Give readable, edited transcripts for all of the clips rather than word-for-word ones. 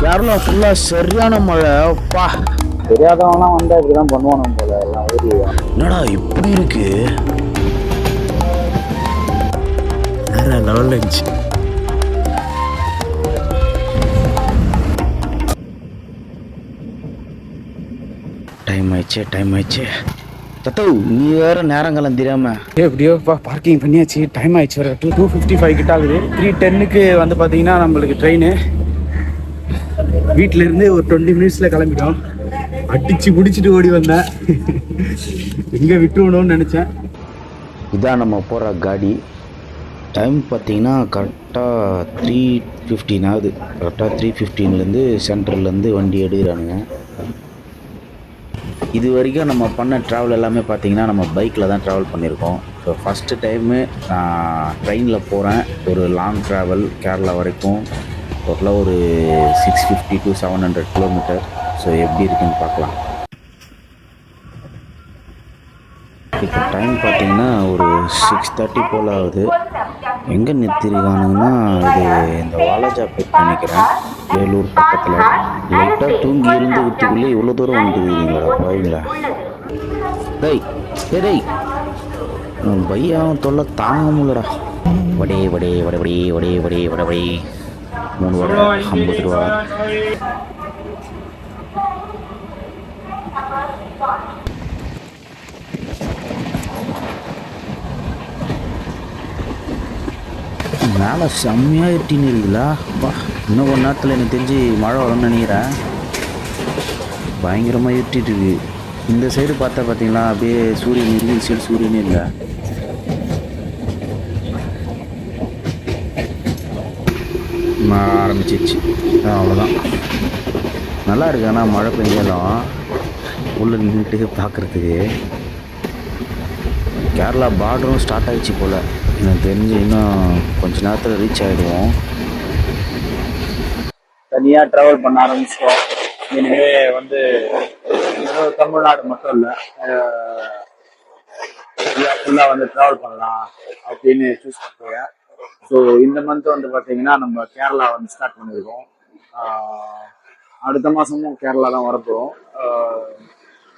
கேரளா ஃபுல்லா சரியான மழை அப்பா. தெரியாதவங்கலாம் வந்து அப்படிதான் பண்ணுவானு போல எல்லாம் ஊதி. என்னடா இப்படி இருக்கு? வேற லெவல்ல இருந்துச்சு. டைம் ஆயிடுச்சு. தத்தோ நீ வேற நேரங்காலம் தெரியாம எப்படியோப்பா பார்க்கிங் பண்ணியாச்சு. டைம் ஆயிடுச்சு. வர 2:55 கிட்ட ஆகுது. 3:10க்கு வந்து பார்த்தீங்கன்னா நம்மளுக்கு ட்ரெயின். வீட்டிலேருந்து ஒரு 20 மினிட்ஸில் கிளம்பிட்டோம். அடிச்சு பிடிச்சிட்டு ஓடி வந்தேன். எங்கே விட்டுருணும்னு நினச்சேன். இதான் நம்ம போகிற காடி. டைம் பார்த்தீங்கன்னா கரெக்டாக 3:15 ஆகுது. கரெக்டாக 3:15லேருந்து சென்டர்லேருந்து வண்டி எடுக்கிறானுங்க. இது வரைக்கும் நம்ம பண்ண ட்ராவல் எல்லாமே பார்த்திங்கன்னா நம்ம பைக்கில் தான் ட்ராவல் பண்ணியிருக்கோம். ஸோ ஃபஸ்ட்டு டைமு நான் ட்ரெயினில் போகிறேன். ஒரு லாங் ட்ராவல் கேரளா வரைக்கும். டோட்டலாக ஒரு 650 to 700 கிலோமீட்டர். ஸோ எப்படி இருக்குன்னு பார்க்கலாம். இப்போ டைம் பார்த்திங்கன்னா ஒரு 6:30 போல் ஆகுது. எங்கே நிறுத்திருக்கானுங்கன்னா இது இந்த வாலாஜாபேட் நினைக்கிறேன், வேலூர் பக்கத்தில். லைட்டாக தூங்கி இருந்துக்கிறதுக்குள்ளே இவ்வளோ தூரம் வந்துருக்கீங்களா பையங்களா? டேய் டேய் பையன் தொல்லை தாங்க முடியலடா. வடே 3 வடை 50 ரூபா. மேலே செம்மையாக இருட்டின்னு இருக்குங்களா? அப்பா இன்னும் கொஞ்ச நேரத்தில் எனக்கு தெரிஞ்சு மழை வரும்னு நினைக்கிறேன். பயங்கரமாக இருட்டிட்டு இருக்கு. இந்த சைடு பார்த்தீங்களா அப்படியே சூரியன் இருக்கு, இந்த சைடு சூரியனே இல்லை. ஆரம்பிச்சிச்சு அவ்வளோதான். நல்லா இருக்கு. ஆனால் மழை பெஞ்சாலும் உள்ளே நின்றுட்டு பார்க்குறதுக்கு. கேரளா பார்டரும் ஸ்டார்ட் ஆகிடுச்சு போல். எனக்கு தெரிஞ்சு இன்னும் கொஞ்ச நேரத்தில் ரீச் ஆகிடுவோம். தனியாக ட்ராவல் பண்ண ஆரம்பிச்சிட்டோம். எனவே வந்து தமிழ்நாடு மட்டும் இல்லை, ஃபுல்லாக வந்து ட்ராவல் பண்ணலாம் அப்படின்னு சூஸ் பண்ணுறேன். ஸோ இந்த மந்த் வந்து பார்த்தீங்கன்னா நம்ம கேரளா வந்து ஸ்டார்ட் பண்ணியிருக்கோம். அடுத்த மாதமும் கேரளா தான் வரப்போகிறோம்.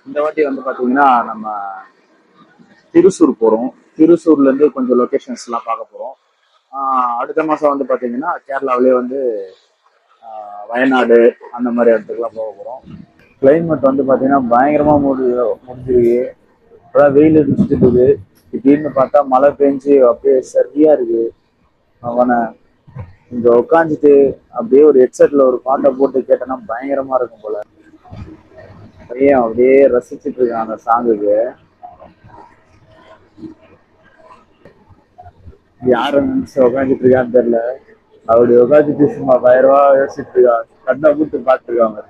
இந்த வாட்டி வந்து பார்த்தீங்கன்னா நம்ம திருசூர் போகிறோம். திருசூர்லேருந்து கொஞ்சம் லொக்கேஷன்ஸ்லாம் பார்க்க போகிறோம். அடுத்த மாதம் வந்து பார்த்தீங்கன்னா கேரளாவிலே வந்து வயநாடு அந்த மாதிரி இடத்துக்குலாம் போக போகிறோம். கிளைமேட் வந்து பார்த்தீங்கன்னா பயங்கரமாக முடிஞ்சிருக்கு. இப்போதான் வெயில் அடிச்சுட்டு இருக்குது. திடீர்னு பார்த்தா மழை பெஞ்சு அப்படியே சரியாக இருக்குது. அவனை இங்கே உட்காந்துட்டு அப்படியே ஒரு ஹெட்செட்டில் ஒரு பாட்டை போட்டு கேட்டேன்னா பயங்கரமாக இருக்கும் போல. பையன் அப்படியே ரசிச்சுட்டு இருக்கான் அந்த சாங்குக்கு. யார நினைச்சு உக்காந்துட்டு இருக்கான்னு தெரியல. அப்படி உட்காந்துட்டு சும்மா பயரவா யோசிச்சுட்டு இருக்கான். கண்ணை கூட்டு பார்த்துருக்காங்க.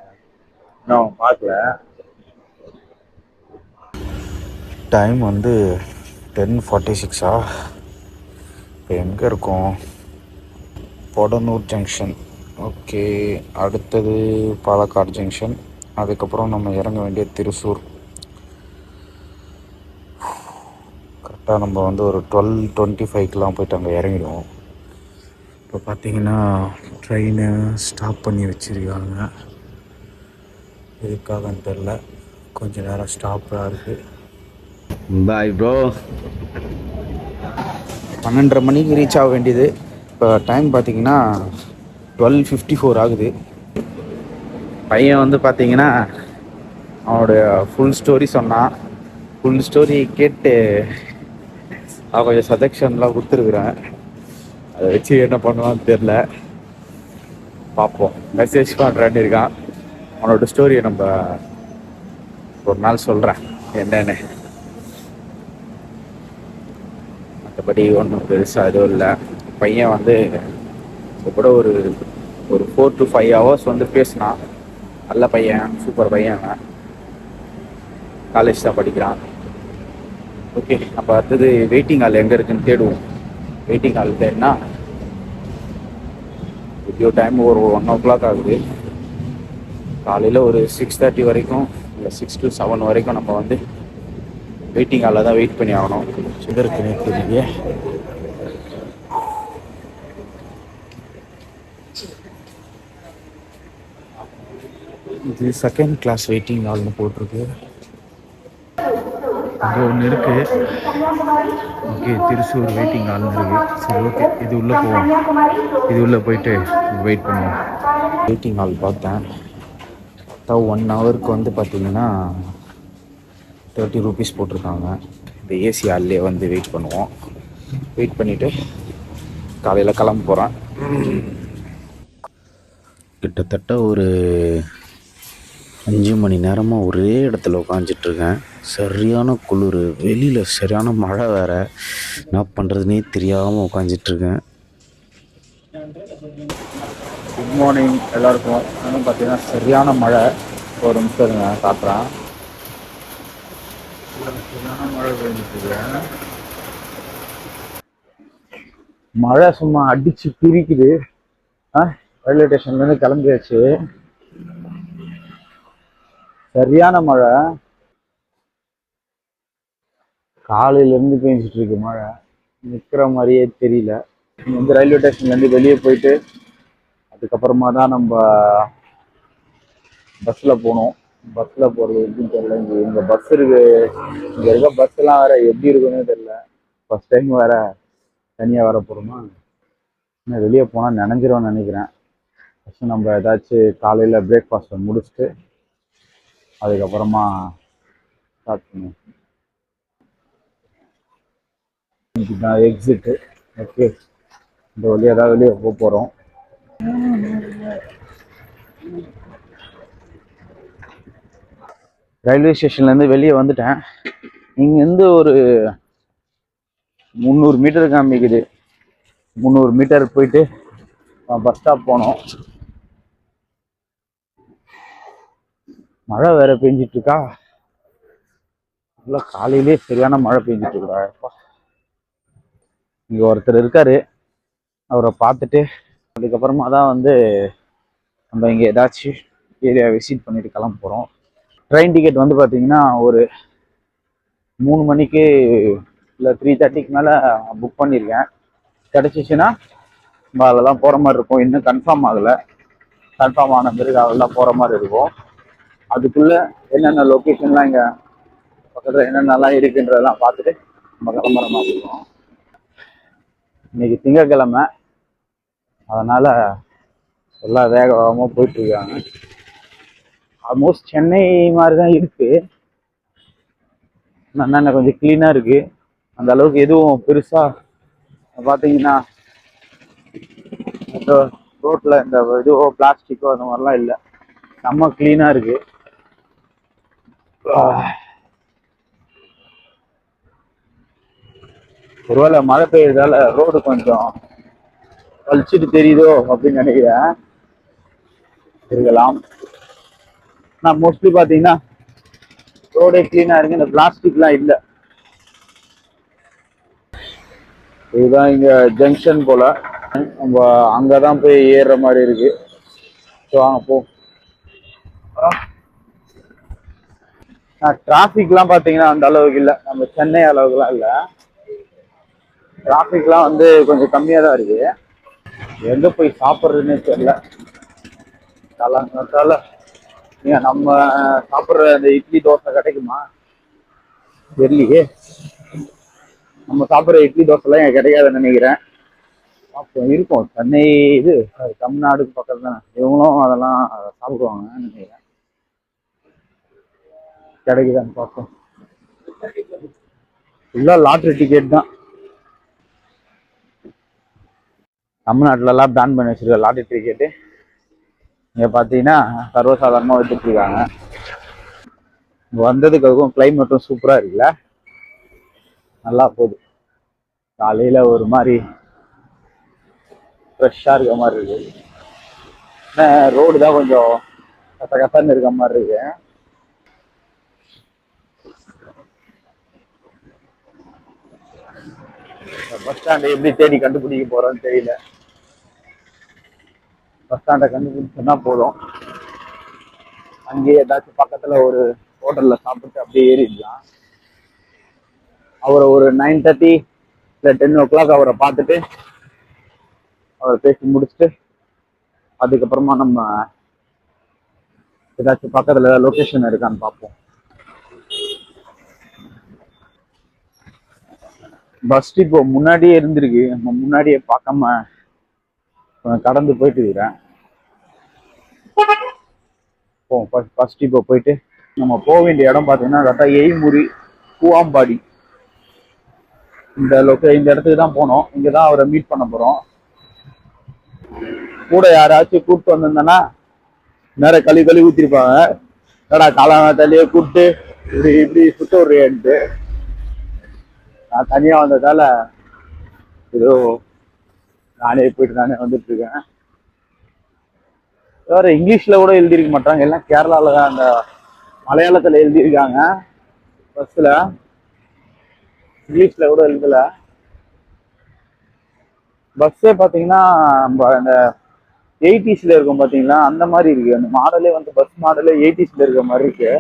நான் பார்க்கல. டைம் வந்து 10:46. இப்போ எங்கே இருக்கோம்? பொடனூர் ஜங்ஷன். ஓகே, அடுத்தது பாலக்காடு ஜங்ஷன். அதுக்கப்புறம் நம்ம இறங்க வேண்டிய திருசூர். கரெக்டாக நம்ம வந்து ஒரு 12:25க்கெலாம் போயிட்டு அங்கே இறங்கிடுவோம். இப்போ பார்த்தீங்கன்னா ட்ரெயினை ஸ்டாப் பண்ணி வச்சுருக்காங்க. எதுக்காகன்னு தெரில. கொஞ்ச நேரம் ஸ்டாப்பாக இருக்குது. Bye bro. 12:30 மணிக்கு ரீச் ஆக வேண்டியது. இப்போ டைம் பார்த்தீங்கன்னா 12:54 ஆகுது. பையன் வந்து பார்த்தீங்கன்னா அவனுடைய ஃபுல் ஸ்டோரி சொன்னான். ஃபுல் ஸ்டோரி கேட்டு அவன் கொஞ்சம் சஜெக்ஷன்லாம் கொடுத்துருக்குறேன். அதை வச்சு என்ன பண்ணுவான்னு தெரில. பார்ப்போம். மெசேஜ் பண்ணுறான்னு இருக்கான். அவனோட ஸ்டோரியை நம்ம ஒரு நாள் சொல்கிறேன் என்னன்னு. மற்றபடி ஒன்றும் பெருசாக எதுவும் இல்லை. பையன் வந்து கூட ஒரு 4 to 5 hours வந்து பேசினான். நல்ல பையன், சூப்பர் பையன். அவன் காலேஜ் தான் படிக்கிறான். ஓகே, அப்போ அடுத்தது வெயிட்டிங் ஹால் எங்கே இருக்குன்னு தேடுவோம். வெயிட்டிங் ஹால் தேடினா எப்படியோ டைம் ஒரு 1 o'clock ஆகுது. காலையில் ஒரு 6:30 வரைக்கும் இல்லை 6 to 7 வரைக்கும் நம்ம வந்து வெயிட்டிங் ஹாலில் தான் வெயிட் பண்ணி ஆகணும். சுகருக்குன்னு தெரியலையே. இது செகண்ட் கிளாஸ் வெயிட்டிங் ஹால்னு போட்டிருக்கு. அங்கே ஒன்று இருக்கு. ஓகே, திருச்சூர் வெயிட்டிங் ஹால்னு இருக்கு. சரி, ஓகே, இது உள்ளே போவோம். இது உள்ளே போயிட்டு வெயிட் பண்ணுவோம். வெயிட்டிங் ஹால் பார்த்தேன். 1 ஹவருக்கு வந்து பார்த்தீங்கன்னா 30 rupees போட்டிருக்காங்க. இந்த ஏசி ஹால்லே வந்து வெயிட் பண்ணுவோம். வெயிட் பண்ணிவிட்டு காலையில் கிளம்ப போகிறேன். கிட்டத்தட்ட ஒரு 5 மணி நேரமாக ஒரே இடத்துல உட்காந்துட்ருக்கேன். சரியான குளிர், வெளியில் சரியான மழை வேறு. என்ன பண்ணுறதுனே தெரியாமல் உட்காந்துட்ருக்கேன். குட் மார்னிங் எல்லாருக்கும். இன்னும் பார்த்தீங்கன்னா சரியான மழை. ஒரு நிமிஷம் இருங்க, காட்டுறேன். சரியான மழை பெஞ்சிட்ருக்கேன். மழை சும்மா அடிச்சு பிரிக்குது. ரயில்வே ஸ்டேஷன்லேருந்து கிளம்பியாச்சு. சரியான மழை காலையிலேருந்து பெஞ்சிட்டு இருக்கு. மழை நிற்கிற மாதிரியே தெரியல. வந்து ரயில்வே ஸ்டேஷன்லேருந்து வெளியே போயிட்டு அதுக்கப்புறமா தான் நம்ம பஸ்ஸில் போகணும். பஸ்ஸில் போகிறது எப்படின்னு தெரியல. இங்கே பஸ் இருக்கு. இங்கே இருக்க பஸ்ஸெல்லாம் வேற எப்படி இருக்குன்னு தெரியல. ஃபர்ஸ்ட் டைம் வேற தனியாக வர போகிறோமா. இன்னும் வெளியே போனால் நினைஞ்சிரும்னு நினைக்கிறேன். ஃபஸ்ட்டு நம்ம ஏதாச்சும் காலையில் பிரேக்ஃபாஸ்ட்டை முடிச்சுட்டு அதுக்கப்புறமா ஸ்டார்ட் பண்ணுவோம். இதுதான் எக்ஸிட்டு. ஓகே, இந்த வழியாக தான் வெளியே போக போகிறோம். ரயில்வே ஸ்டேஷன்லேருந்து வெளியே வந்துட்டேன். இங்கேருந்து ஒரு 300 மீட்டர் காமிக்குது. 300 மீட்டர் போயிட்டு பஸ் ஸ்டாப் போனோம். மழை வேற பெஞ்சிட்டு இருக்கா. காலையிலே சரியான மழை பெஞ்சிட்டு இருக்கா. இங்கே ஒருத்தர் இருக்காரு, அவரை பார்த்துட்டு அதுக்கப்புறமா தான் வந்து நம்ம இங்கே ஏதாச்சும் ஏரியா விசிட் பண்ணிட்டு கிளம்ப போகிறோம். ட்ரெயின் டிக்கெட் வந்து பார்த்தீங்கன்னா ஒரு 3 மணிக்கு இல்லை 3:30க்கு மேலே புக் பண்ணியிருக்கேன். கிடச்சிச்சின்னா நம்ம அதெல்லாம் போகிற மாதிரி இருக்கும். இன்னும் கன்ஃபார்ம் ஆகலை. கன்ஃபார்ம் ஆன பிறகு அதெல்லாம் போகிற மாதிரி இருக்கும். அதுக்குள்ளே என்னென்ன லொக்கேஷன்லாம் இங்கே பக்கத்தில் என்னென்னலாம் இருக்குன்றதெல்லாம் பார்த்துட்டு நம்ம கிளம்புற மாதிரி இருக்கும். இன்னைக்கு திங்கட்கிழமை, அதனால் எல்லாம் வேக வேகமாக போயிட்டுருக்காங்க. ஆல்மோஸ்ட் சென்னை மாதிரி தான் இருக்குது. ஆனால் கொஞ்சம் க்ளீனாக இருக்குது. அந்த அளவுக்கு எதுவும் பெருசாக பார்த்தீங்கன்னா இந்த ரோட்டில் இந்த இதுவோ பிளாஸ்டிக்கோ அந்த மாதிரிலாம் இல்லை. செம்ம க்ளீனாக இருக்குது. ஒருவேளை மழை பெய்யறதால ரோடு கொஞ்சம் வலிச்சிட்டு தெரியுதோ அப்படின்னு நினைக்கிறேன். இருக்கலாம். ஆனால் மோஸ்ட்லி பார்த்தீங்கன்னா ரோடே க்ளீனாக இருக்கு. இந்த பிளாஸ்டிக்லாம் இல்லை. இதுதான் இங்கே ஜங்ஷன் போல். நம்ம அங்கே தான் போய் ஏறுற மாதிரி இருக்கு. ஸோ அங்கே போ. டிராஃபிக்லாம் பார்த்தீங்கன்னா அந்த அளவுக்கு இல்லை. நம்ம சென்னை அளவுக்குலாம் இல்லை. டிராஃபிக்லாம் வந்து கொஞ்சம் கம்மியாக தான் இருக்கு. எங்கே போய் சாப்பிட்றதுன்னு தெரியல. காலங்காத்தால ஏன் நம்ம சாப்பிட்ற அந்த இட்லி தோசை கிடைக்குமா தெரியலையே. நம்ம சாப்பிட்ற இட்லி தோசைலாம் எனக்கு கிடைக்காதுன்னு நினைக்கிறேன். அப்போ இருக்கும் சென்னை இது தமிழ்நாடுக்கு பக்கத்தில் தானே. இவங்களும் அதெல்லாம் சாப்பிடுவாங்கன்னு நினைக்கிறேன். கிடைக்குதான்னு பார்ப்போம். ஃபுல்லாக லாட்ரி டிக்கெட் தான். தமிழ்நாட்டிலலாம் பேன் பண்ணி வச்சிருக்க லாட்ரி டிக்கெட்டு இங்கே பார்த்தீங்கன்னா சர்வசாதாரணமாக வச்சுட்ருக்காங்க. வந்ததுக்கு அதுவும் கிளைமேட்டும் சூப்பராக இருக்குல்ல. நல்லா போகுது. காலையில் ஒரு மாதிரி ஃப்ரெஷ்ஷாக இருக்க மாதிரி இருக்கு. ரோடு தான் கொஞ்சம் கசகசன்னு இருக்க மாதிரி இருக்கு. பஸ் ஸ்டாண்டை எப்படி தேடி கண்டுபிடிக்க போறோன்னு தெரியல. பஸ் ஸ்டாண்டை கண்டுபிடிச்சோன்னா போதும். அங்கேயே ஏதாச்சும் பக்கத்துல ஒரு ஹோட்டல்ல சாப்பிட்டு அப்படியே ஏறிடலாம். அவரை ஒரு 9:30 இல்லை 10 o'clock அவரை பார்த்துட்டு அவரை பேசி முடிச்சுட்டு அதுக்கப்புறமா நம்ம ஏதாச்சும் பக்கத்துல லொகேஷன் இருக்கான்னு பார்ப்போம். பஸ் இப்போ முன்னாடியே இருந்திருக்கு, நம்ம முன்னாடியே பார்க்காம கடந்து போயிட்டு இருக்கிறேன். ஃபர்ஸ்ட் இப்போ போயிட்டு நம்ம போக வேண்டிய இடம் பார்த்தீங்கன்னா கரெக்டா எய்முறி பூவாம்பாடி இந்த இடத்துக்கு தான் போனோம். இங்கதான் அவரை மீட் பண்ண போறோம். கூட யாராச்சும் கூப்பிட்டு வந்திருந்தேன்னா நேரம் கழுவி ஊத்திருப்பாங்க. ஏடா காலங்காத்தாலேயே கூப்பிட்டு இப்படி இப்படி சுத்த விடுறியான்ட்டு. நான் தனியா வந்ததால ஏதோ நானே போயிட்டு நானே வந்துட்டு இருக்கேன். வேற இங்கிலீஷ்ல கூட எழுதியிருக்க மாட்டாங்க, எல்லாம் கேரளால தான் அந்த மலையாளத்துல எழுதியிருக்காங்க. பஸ்ல இங்கிலீஷ்ல கூட எழுதல. பஸ்ஸே பாத்தீங்கன்னா அந்த 80s இருக்கும் பாத்தீங்களா, அந்த மாதிரி இருக்கு. அந்த மாடலே வந்து பஸ் மாடலே 80s இருக்க மாதிரி இருக்கு.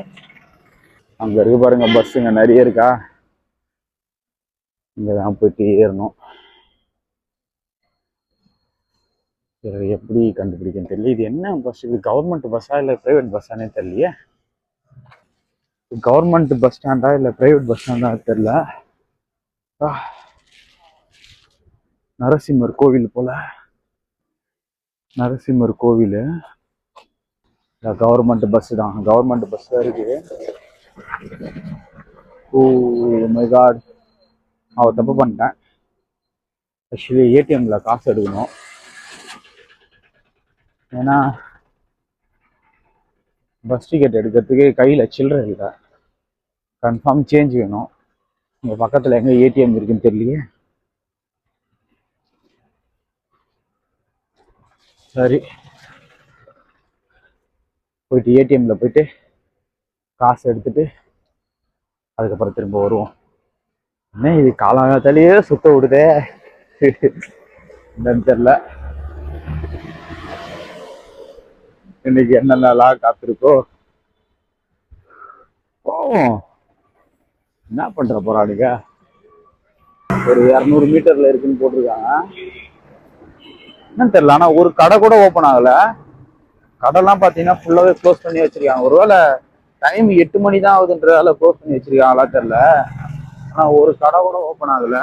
அங்க இருக்கு பாருங்க பஸ்ஸுங்க நிறைய இருக்கா. இங்கதான் போயிட்டு ஏறணும். எப்படி கண்டுபிடிக்கன்னு தெரியல. இது என்ன பஸ்? இது கவர்மெண்ட் பஸ்ஸா இல்ல பிரைவேட் பஸ்ஸானே தெரியலையே. கவர்மெண்ட் பஸ் ஸ்டாண்டா இல்ல பிரைவேட் பஸ் ஸ்டாண்டா தெரியல. நரசிம்மர் கோவில் போல. நரசிம்மர் கோவில் கவர்மெண்ட் பஸ் தான். கவர்மெண்ட் பஸ் தான் இருக்கு. ஓ மை காட், தப்பு பண்ணிட்டேன். ஆக்சுவலி ஏடிஎம்ல காசு எடுக்கணும். ஏன்னா பஸ் டிக்கெட் எடுக்கிறதுக்கு கையில சில்லறை இல்லை. கன்ஃபார்ம் சேஞ்ச் வேணும். இங்க பக்கத்துல எங்க ஏடிஎம் இருக்குன்னு தெரியலையே. சரி, போயிட்டு ஏடிஎம்ல போயிட்டு காசு எடுத்துட்டு அதுக்கப்புறம் திரும்ப வருவோம். என்ன இது காலங்காத்தாலேயே சுத்த விடுதே என்னன்னு தெரியல. இன்னைக்கு என்னென்னலாம் காத்திருக்கோ. ஓ என்ன பண்ற போறானுங்க. ஒரு 200 மீட்டர்ல இருக்குன்னு போட்டிருக்காங்க. என்னன்னு தெரியல. ஆனா ஒரு கடை கூட ஓப்பன் ஆகல. கடைலாம் பாத்தீங்கன்னா ஃபுல்லாவே க்ளோஸ் பண்ணி வச்சிருக்காங்க. ஒருவேளை டைம் 8 மணி தான் ஆகுதுன்றதால க்ளோஸ் பண்ணி வச்சிருக்காங்களா தெரியல. ஆனா ஒரு கடை கூட ஓப்பன் ஆகல.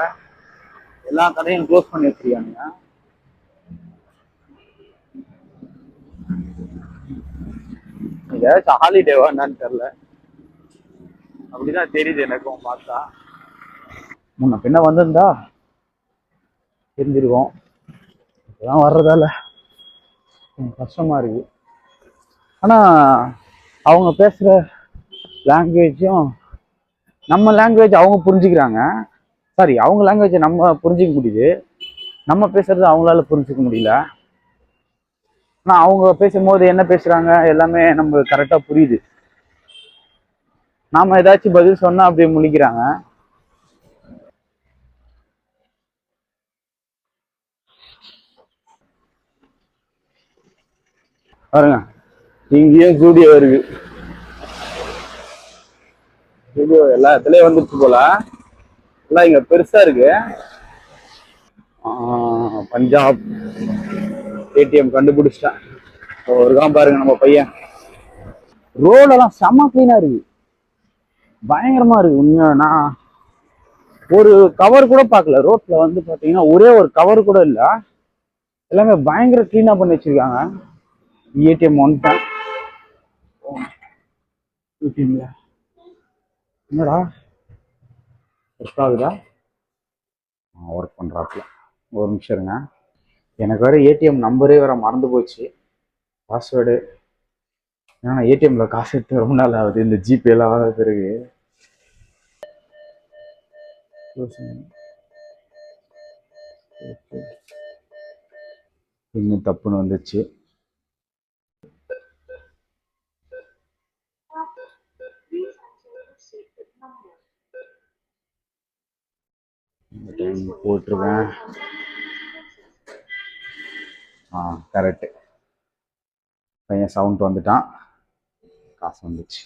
எல்லா கடையும் க்ளோஸ் பண்ணி வச்சிருக்காங்க. ஏதாச்சும் ஹாலிடேவா என்னன்னு தெரியல. அப்படிதான் தெரியுது எனக்கும் பார்த்தா. முன்ன பின்ன வந்திருந்தா தெரிஞ்சிருக்கோம். இப்பதான் வர்றதால கஷ்டமா இருக்கு. ஆனா அவங்க பேசுற லாங்குவேஜும் நம்ம லாங்குவேஜ் அவங்க புரிஞ்சுக்கிறாங்க. சாரி, அவங்க லாங்குவேஜ் நம்ம புரிஞ்சிக்க முடியுது. நம்ம பேசுறது அவங்களால புரிஞ்சுக்க முடியல. ஆனா அவங்க பேசும்போது என்ன பேசுறாங்க எல்லாமே நம்ம கரெக்டா புரியுது. நாம ஏதாச்சும் பதில் சொன்னா அப்படியே முழிக்கிறாங்க. பாருங்க, இங்கேயும் ஸ்டூடியோ இருக்கு. ஸ்டூடியோ எல்லா இடத்துலயும் வந்துருச்சு போல. எல்லாம் இங்க பெருசா இருக்கு. பஞ்சாப் ஏடிஎம் கண்டுபிடிச்சிட்டேன். ஒரு பாருங்க நம்ம பையன். ரோடெல்லாம் செம்ம கிளீனா இருக்கு, பயங்கரமா இருக்கு. உண்மையா நான் ஒரு கவர் கூட பார்க்கல. ரோட்ல வந்து பாத்தீங்கன்னா ஒரே ஒரு கவர் கூட இல்ல. எல்லாமே பயங்கர கிளீனா பண்ணி வச்சிருக்காங்க. ஏடிஎம் வந்துட்டேன். என்னடா ஒர்க் ஆகுதா? ஒர்க் பண்றாப்ல. ஒரு நிமிஷம் இருங்க. எனக்கு வேற ஏடிஎம் நம்பரே வேற மறந்து போச்சு, பாஸ்வேர்டு. ஏன்னா ஏடிஎம்ல காசு எடுத்து ரொம்ப நாள் ஆகுது. இந்த ஜிபே எல்லாம் ஆகாத பிறகு இன்னும் தப்புன்னு வந்துச்சு. போட்டிருக்கேன். கரெக்ட். பையன் சவுண்ட் வந்துட்டான், காசு வந்துச்சு.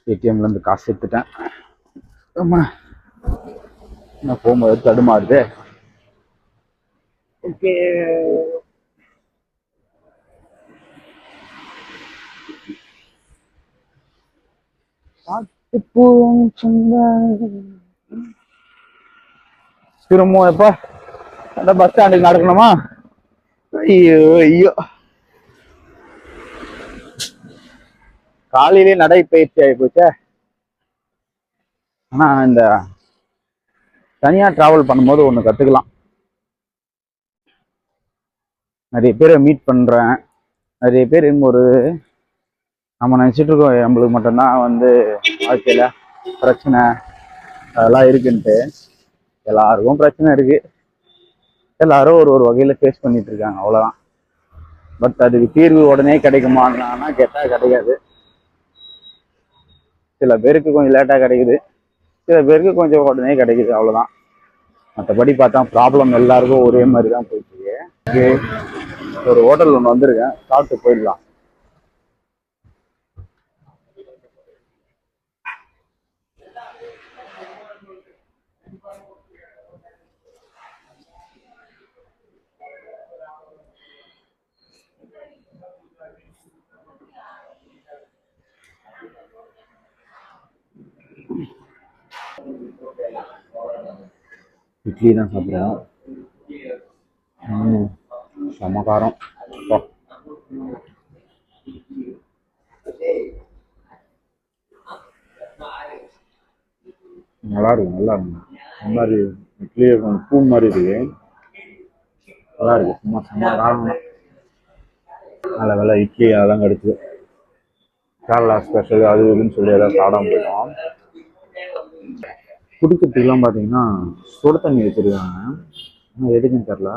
ஏடிஎம்ல இருந்து காசு எடுத்துட்டேன். ஆமா, நான் போகும்போது தடுமாறுது. ஓகே, திரும்ப எப்ப அந்த பஸ் ஸ்டாண்டுக்கு நடக்கணுமா? ஐயோ ஐயோ, காலையிலே நடைப்பயிற்சி ஆகி போச்சே. ஆனா இந்த தனியா டிராவல் பண்ணும்போது ஒண்ணு கத்துக்கலாம். நிறைய பேரை மீட் பண்றேன். நிறைய பேர் ஒரு நம்ம நினைச்சிட்டு இருக்கோம் நம்மளுக்கு மட்டும்தான் வாழ்க்கையில பிரச்சனை அதெல்லாம் இருக்குன்ட்டு. எல்லாருக்கும் பிரச்சனை இருக்கு. எல்லாரும் ஒரு ஒரு வகையில ஃபேஸ் பண்ணிட்டு இருக்காங்க, அவ்வளவுதான். பட் அதுக்கு தீர்வு உடனே கிடைக்குமான்னா கேட்டா கிடைக்காது. சில பேருக்கு கொஞ்சம் லேட்டா கிடைக்குது, சில பேருக்கு கொஞ்சம் உடனே கிடைக்குது, அவ்வளவுதான். மற்றபடி பார்த்தா ப்ராப்ளம் எல்லாருக்கும் ஒரே மாதிரி தான் போயிட்டு இருக்கு. ஒரு ஹோட்டல் ஒன்று வந்திருக்கேன், சாப்பிட்டு போயிடலாம். இட்லி தான் சாப்பிட்றேன். செம காரம். நல்லா இருக்கு, நல்லா இருக்கு. இந்த மாதிரி இட்லி பூ மாதிரி இருக்கு, நல்லா இருக்கு. சும்மா செம்ம காரம். நல்ல வேலை இட்லி அதெல்லாம் கிடைச்சு. கேரளா ஸ்பெஷல் அது இதுன்னு சொல்லி ஏதாவது சாப்பிடாம போயிட்டோம். குடிக்கிறதுக்குலாம் பார்த்தீங்கன்னா சுடு தண்ணி வச்சிருக்காங்க, ஆனால் எதுக்குன்னு தெரில.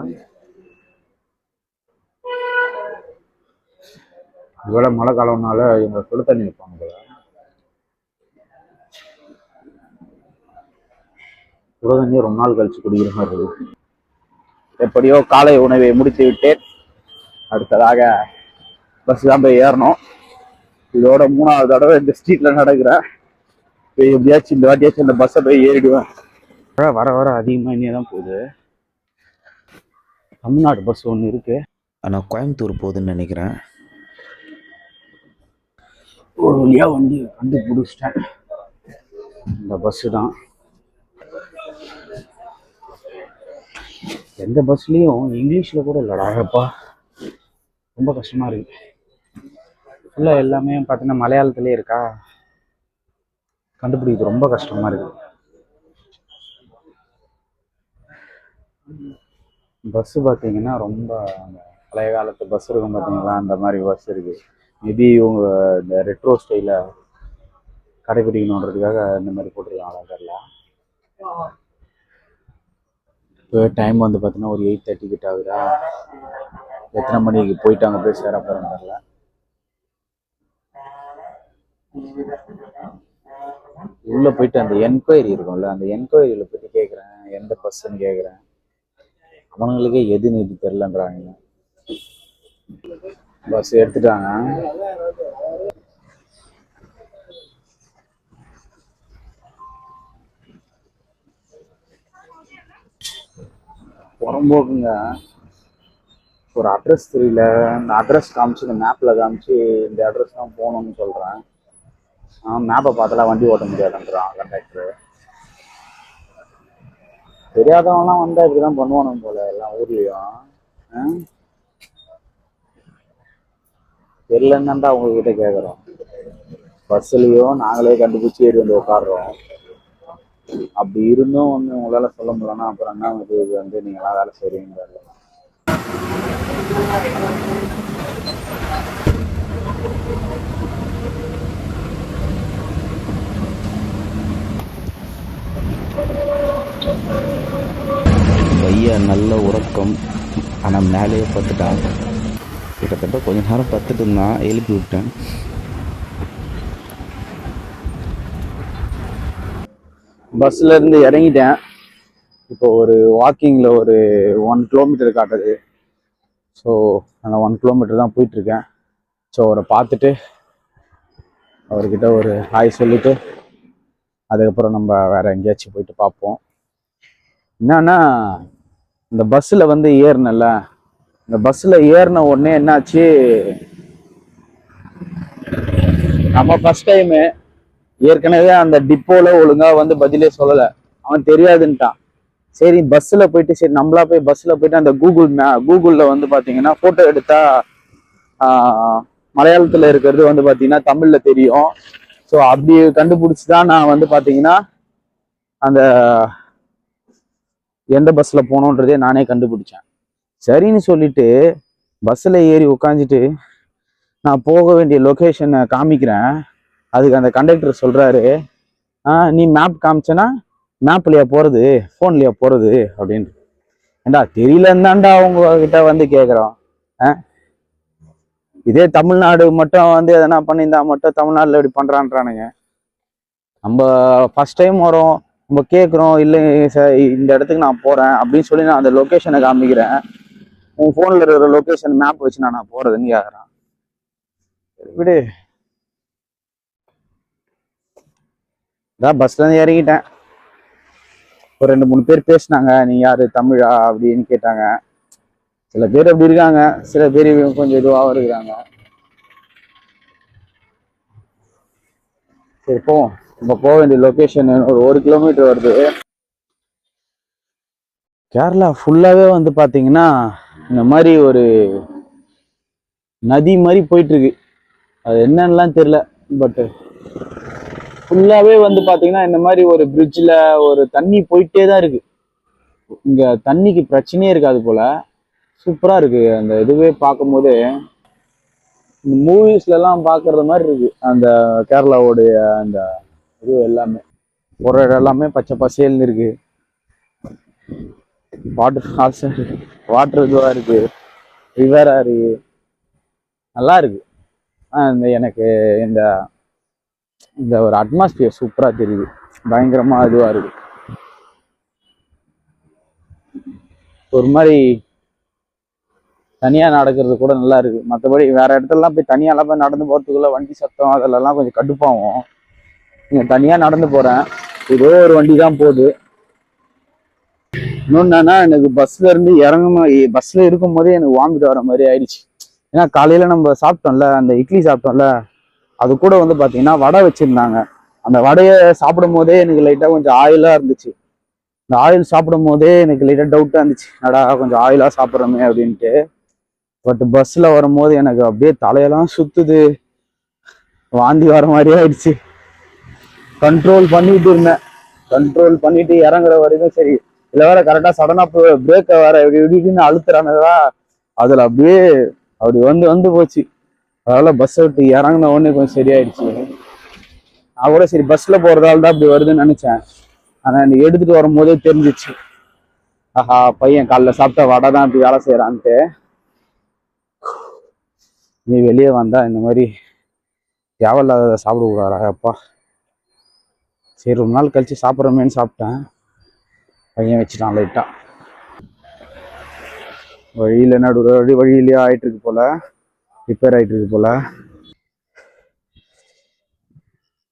இவ்வளோ மழை காலம்னால இவங்க சுடு தண்ணி வைப்பாங்க போல. சுடு தண்ணி ரொம்ப நாள் கழிச்சு குடிக்கிற மாதிரி இருக்கு. எப்படியோ காலை உணவை முடித்து விட்டேன். அடுத்ததாக பஸ் தான் போய் ஏறணும். இதோட 3வது தடவை இந்த ஸ்ட்ரீட்ல நடக்கிறேன். எப்படியாச்சும் இந்த வாட்டியாச்சும் இந்த பஸ்ஸை போய் ஏறிடுவேன். வர வர அதிகமாக இனியே தான் போகுது. தமிழ்நாடு பஸ் ஒன்று இருக்கு, ஆனால் கோயம்புத்தூர் போகுதுன்னு நினைக்கிறேன். ஒரு வழியா வண்டி கண்டுபிடிச்சிட்டேன். இந்த பஸ்ஸு தான். எந்த பஸ்லயும் இங்கிலீஷ்ல கூட இல்லடாப்பா, ரொம்ப கஷ்டமா இருக்கு. ஃபுல்லா எல்லாமே பார்த்தீங்கன்னா மலையாளத்திலே இருக்கா, கண்டுபிடிக்கிறது ரொம்ப கஷ்டமா இருக்கு. பஸ் பார்த்தீங்கன்னா ரொம்ப அந்த பழைய காலத்து பஸ் இருக்கும் பார்த்தீங்களா, அந்த மாதிரி பஸ் இருக்கு. மேபி இவங்க இந்த ரெட்ரோ ஸ்டைல கடைபிடிக்கணுன்றதுக்காக இந்த மாதிரி போட்டிருக்காங்களா தெரியல. இப்போ டைம் பார்த்தீங்கன்னா ஒரு 8:30 கிட்ட ஆகுதா. எத்தனை மணிக்கு போயிட்டு அங்கே போய் சேர போகிறேன்னு தெரியல. உள்ள போயிட்டு அந்த என்கொயரி இருக்கும்ல, அந்த என்கொயரியில போயிட்டு கேட்குறேன் எந்த பஸ்ன்னு கேட்குறேன். அவனுங்களுக்கே எதுன்னு இது தெரிலன்றாங்க. பஸ் எடுத்துட்டாங்க. புறம்போக்குங்க. ஒரு அட்ரஸ் தெரியல, இந்த அட்ரஸ் காமிச்சு இந்த மேப்பில் காமிச்சு இந்த அட்ரஸ் தான் போகணும்னு சொல்கிறேன். மேப்பை பார்த்தலாம் வண்டி ஓட்ட முடியாதுன்றான் கண்டக்டரு. தெரியாதவங்கலாம் வந்தால் இப்படி தான் பண்ணுவானுங்க போல எல்லா ஊர்லேயும். தெரியலன்னு அவங்கக்கிட்ட கேட்குறோம். பஸ்ஸுலேயும் நாங்களே கண்டுபிடிச்சி ஏறி வந்து உட்காடுறோம். அப்படி இருந்தும் உங்களால் சொல்ல முடியலன்னா அப்புறம் என்ன இது நீங்களாம் வேலை செய்கிறீங்க. பையா நல்ல உறக்கம், ஆனால் மேலேயே பத்துட்டான். கிட்டத்தட்ட கொஞ்ச நேரம் பத்துட்டு இருந்தான், எழுப்பி விட்டேன். பஸ்ல இருந்து இறங்கிட்டேன். இப்போ ஒரு வாக்கிங்ல ஒரு 1 கிலோமீட்டர் காட்டுது. ஸோ அந்த 1 கிலோமீட்டர் தான் போயிட்டு இருக்கேன். ஸோ அவரை பார்த்துட்டு அவர்கிட்ட ஒரு ஹாய் சொல்லிட்டு அதுக்கப்புறம் நம்ம வேற எங்கேயாச்சும் போயிட்டு பார்ப்போம். என்னன்னா இந்த பஸ்ஸில் ஏறினல, இந்த பஸ்ஸில் ஏறின உடனே என்னாச்சு, நம்ம ஃபர்ஸ்ட் டைமு ஏற்கனவே அந்த டிப்போல ஒழுங்கா வந்து பதிலே சொல்லலை, அவன் தெரியாதுன்ட்டான். சரி பஸ்ஸில் போயிட்டு, சரி நம்மளா போய் பஸ்ஸில் போயிட்டு அந்த கூகுளில் வந்து பார்த்தீங்கன்னா ஃபோட்டோ எடுத்தா மலையாளத்தில் இருக்கிறது வந்து பார்த்தீங்கன்னா தமிழில் தெரியும். ஸோ அப்படி கண்டுபிடிச்சி தான் நான் வந்து பார்த்தீங்கன்னா அந்த எந்த பஸ்ஸில் போகணுன்றதே நானே கண்டுபிடிச்சேன். சரின்னு சொல்லிட்டு பஸ்ஸில் ஏறி உட்காந்துட்டு நான் போக வேண்டிய லொக்கேஷனை காமிக்கிறேன். அதுக்கு அந்த கண்டக்டர் சொல்கிறாரு, நீ மேப் காமிச்சனா மேப்லையா போகிறது, ஃபோன்லையா போகிறது அப்படின்னு. ஏண்டா தெரியலந்தாண்டா உங்ககிட்ட வந்து கேட்குறோம். இதே தமிழ்நாடு மட்டும் வந்து எதனா பண்ணியிருந்தா மட்டும் தமிழ்நாட்டில் இப்படி பண்ணுறான்றானுங்க. நம்ம ஃபர்ஸ்ட் டைம் வரோம், நம்ம கேட்குறோம், இல்லை சார் இந்த இடத்துக்கு நான் போகிறேன் அப்படின்னு சொல்லி நான் அந்த லொக்கேஷனை காமிக்கிறேன். உன் ஃபோனில் இருக்கிற லொக்கேஷன் மேப் வச்சு நான் போகிறதுன்னு கேட்குறான். விடு. இதான் பஸ்லேருந்து இறங்கிட்டேன். ஒரு 2-3 பேர் பேசினாங்க, நீ யாரு தமிழா அப்படின்னு கேட்டாங்க. சில பேர் அப்படி இருக்காங்க, சில பேர் கொஞ்சம் இதுவாகவும் இருக்கிறாங்க. சரி போவோம். நம்ம போக வேண்டிய லொக்கேஷன் ஒரு 1 கிலோமீட்டர் வருது. கேரளா ஃபுல்லாவே வந்து பாத்தீங்கன்னா இந்த மாதிரி ஒரு நதி மாதிரி போயிட்டு இருக்கு. அது என்னன்னுலாம் தெரியல, பட் ஃபுல்லாவே வந்து பாத்தீங்கன்னா இந்த மாதிரி ஒரு பிரிட்ஜில் ஒரு தண்ணி போயிட்டே தான் இருக்கு. இங்க தண்ணிக்கு பிரச்சனையே இருக்காது போல. சூப்பரா இருக்கு அந்த இதுவே பார்க்கும்போது. இந்த மூவிஸ்ல எல்லாம் பாக்குறது மாதிரி இருக்கு அந்த கேரளாவோடைய அந்த இது எல்லாமே. ஒரு இடம் எல்லாமே பச்சை பசேல்னு இருக்கு. வாட்டர் இதுவா இருக்கு, ரிவரா இருக்கு, நல்லா இருக்கு. இந்த எனக்கு இந்த இந்த ஒரு அட்மாஸ்பியர் சூப்பரா தெரியுது, பயங்கரமா இதுவா இருக்கு. ஒரு மாதிரி தனியா நடக்கிறது கூட நல்லா இருக்கு. மற்றபடி வேற இடத்துலலாம் போய் தனியாலாம் போய் நடந்து போறதுக்குள்ள வண்டி சத்தம் அதெல்லாம் கொஞ்சம் கடுப்பாகும். இங்க தனியா நடந்து போறேன், ஏதோ ஒரு வண்டி தான் போகுது. இன்னொன்னா எனக்கு பஸ்ல இருந்து இறங்கணும், பஸ்ல இருக்கும் போதே எனக்கு வாமிட் வர மாதிரி ஆயிடுச்சு. ஏன்னா காலையில நம்ம சாப்பிட்டோம்ல, அந்த இட்லி சாப்பிட்டோம்ல, அது கூட வந்து பாத்தீங்கன்னா வடை வச்சிருந்தாங்க. அந்த வடையை சாப்பிடும் போதே எனக்கு லைட்டா கொஞ்சம் ஆயிலா இருந்துச்சு. இந்த ஆயில் சாப்பிடும் போதே எனக்கு லைட்டா டவுட்டா இருந்துச்சு, நடா கொஞ்சம் ஆயிலா சாப்பிட்றோமே அப்படின்ட்டு. பட் பஸ்ல வரும்போது எனக்கு அப்படியே தலையெல்லாம் சுத்துது, வாந்தி வர மாதிரியே ஆயிடுச்சு. கண்ட்ரோல் பண்ணிட்டு இருந்தேன், கண்ட்ரோல் பண்ணிட்டு இறங்குற வரைக்கும் சரி. இதுல வேற கரெக்டா சடனா பிரேக்கை வேற இப்படின்னு அழுத்துறானுங்களா, அதுல அப்படியே அப்படி வந்து வந்து போச்சு. அதனால பஸ் விட்டு இறங்கின உடனே கொஞ்சம் சரியாயிடுச்சு. நான் கூட சரி பஸ்ல போறதால தான் அப்படி வருதுன்னு நினைச்சேன். ஆனா எனக்கு எடுத்துட்டு வரும் போதே தெரிஞ்சிச்சு, ஆஹா பையன் காலைல சாப்பிட்ட வடை தான் இப்படி வேலை செய்யறான்ட்டு. நீ வெளியே வந்தா இந்த மாதிரி தேவையில்லாத சாப்பிட கூடாதா அப்பா. சரி ரொம்ப நாள் கழிச்சு சாப்பிட்றோமேன்னு சாப்பிட்டேன், பையன் வச்சுட்டான் லைட்டா. வழியில வழியிலேயே ஆயிட்டு இருக்கு போல, ரிப்பேர் ஆயிட்டு இருக்கு போல.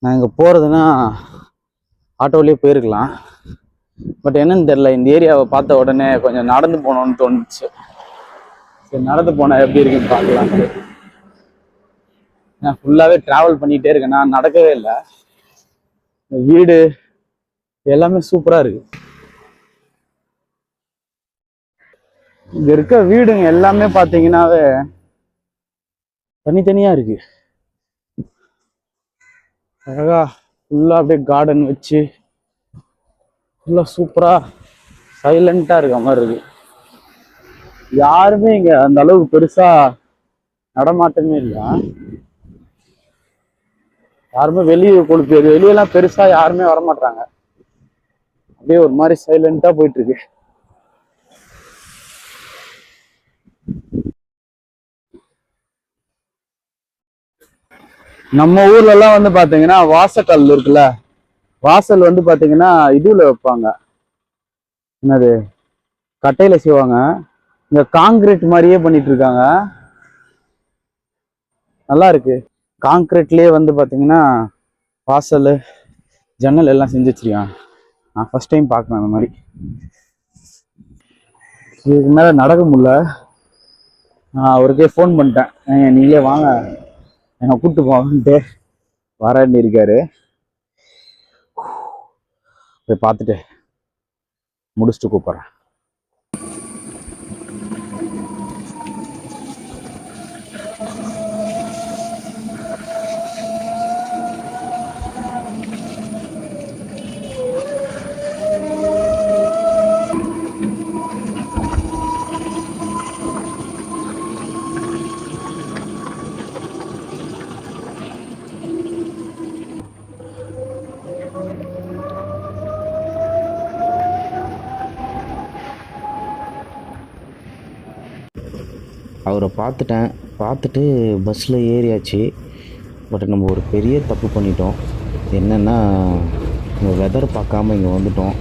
நான் இங்க போறதுன்னா ஆட்டோலயே போயிருக்கலாம், பட் என்னன்னு தெரியல, இந்த ஏரியாவை பார்த்த உடனே கொஞ்சம் நடந்து போனோம்னு தோணுச்சு. சரி நடந்து போனா எப்படி இருக்குன்னு பார்க்கலான்ட்டு. நான் ஃபுல்லாவே டிராவல் பண்ணிட்டே இருக்கேன், நான் நடக்கவே இல்லை. வீடு எல்லாமே சூப்பரா இருக்கு. இங்க இருக்க வீடுங்க எல்லாமே பாத்தீங்கன்னாவே தனித்தனியா இருக்கு. அழகா ஃபுல்லா அப்படியே கார்டன் வச்சு ஃபுல்லா சூப்பரா சைலண்டா இருக்க மாதிரி இருக்கு. யாருமே இங்க அந்த அளவுக்கு பெருசா நடமாட்டமே இல்லை. யாருமே வெளியெல்லாம் பெருசா யாருமே வரமாட்டாங்க. அப்படியே ஒரு மாதிரி சைலண்டா போயிட்டு இருக்கு. நம்ம ஊர்ல எல்லாம் வந்து பாத்தீங்கன்னா வாசக்கல் இருக்குல்ல, வாசல் வந்து பாத்தீங்கன்னா இதுல வைப்பாங்க, என்னது கட்டையில செய்வாங்க. இங்க காங்கிரீட் மாதிரியே பண்ணிட்டு இருக்காங்க, நல்லா இருக்கு. காங்கிரீட்லயே வந்து பாத்தீங்கன்னா வாசல் ஜன்னல் எல்லாம் செஞ்சு வச்சிருக்காங்க. நான் ஃபர்ஸ்ட் டைம் பார்க்கணும் அந்த மாதிரி. இதுக்கு மேல நடக்க முடியல. நான் அவருக்கே ஃபோன் பண்ணிட்டேன், நீங்களே வாங்க என்னை கூப்பிட்டு போங்கன்ட்டு வரேன்னு இருக்காரு. போய் பார்த்துட்டு முடிச்சுட்டு கூப்பிட்றேன். அவரை பார்த்துட்டு பஸ்ஸில் ஏறியாச்சு. பட் நம்ம ஒரு பெரிய தப்பு பண்ணிட்டோம். என்னென்னா, இந்த வெதர் பார்க்காம இங்கே வந்துட்டோம்.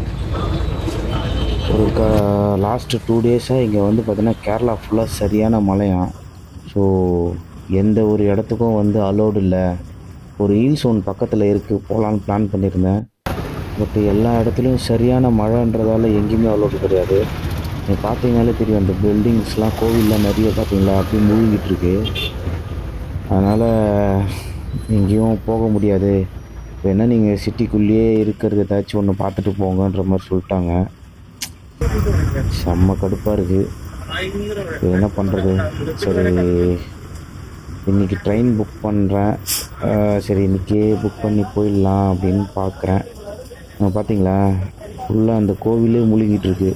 ஒரு லாஸ்ட்டு 2 டேஸாக இங்கே வந்து பார்த்திங்கன்னா கேரளா ஃபுல்லாக சரியான மழையாம். ஸோ எந்த ஒரு இடத்துக்கும் வந்து அலோடு இல்லை. ஒரு ஹில் சோன் பக்கத்தில் இருக்குது, போகலான்னு பிளான் பண்ணியிருந்தேன். பட் எல்லா இடத்துலையும் சரியான மழைன்றதால எங்கேயுமே அலோடு கிடையாது. நீங்கள் பார்த்தீங்கனாலே தெரியும், அந்த பில்டிங்ஸ்லாம் கோவிலில் நிறைய பார்த்தீங்களா அப்படியே மூழ்கிட்டு இருக்கு. அதனால் எங்கேயும் போக முடியாது. வேணா நீங்கள் சிட்டிக்குள்ளேயே இருக்கிறது ஏதாச்சும் ஒன்று பார்த்துட்டு போங்கன்ற மாதிரி சொல்லிட்டாங்க. செம்ம கடுப்பாக இருக்குது. என்ன பண்ணுறது? சரி, இன்றைக்கி ட்ரெயின் புக் பண்ணுறேன். சரி, இன்றைக்கே புக் பண்ணி போயிடலாம் அப்படின்னு பார்க்குறேன். பார்த்தீங்களா, ஃபுல்லாக அந்த கோவிலே மூழ்கிட்டு இருக்கு.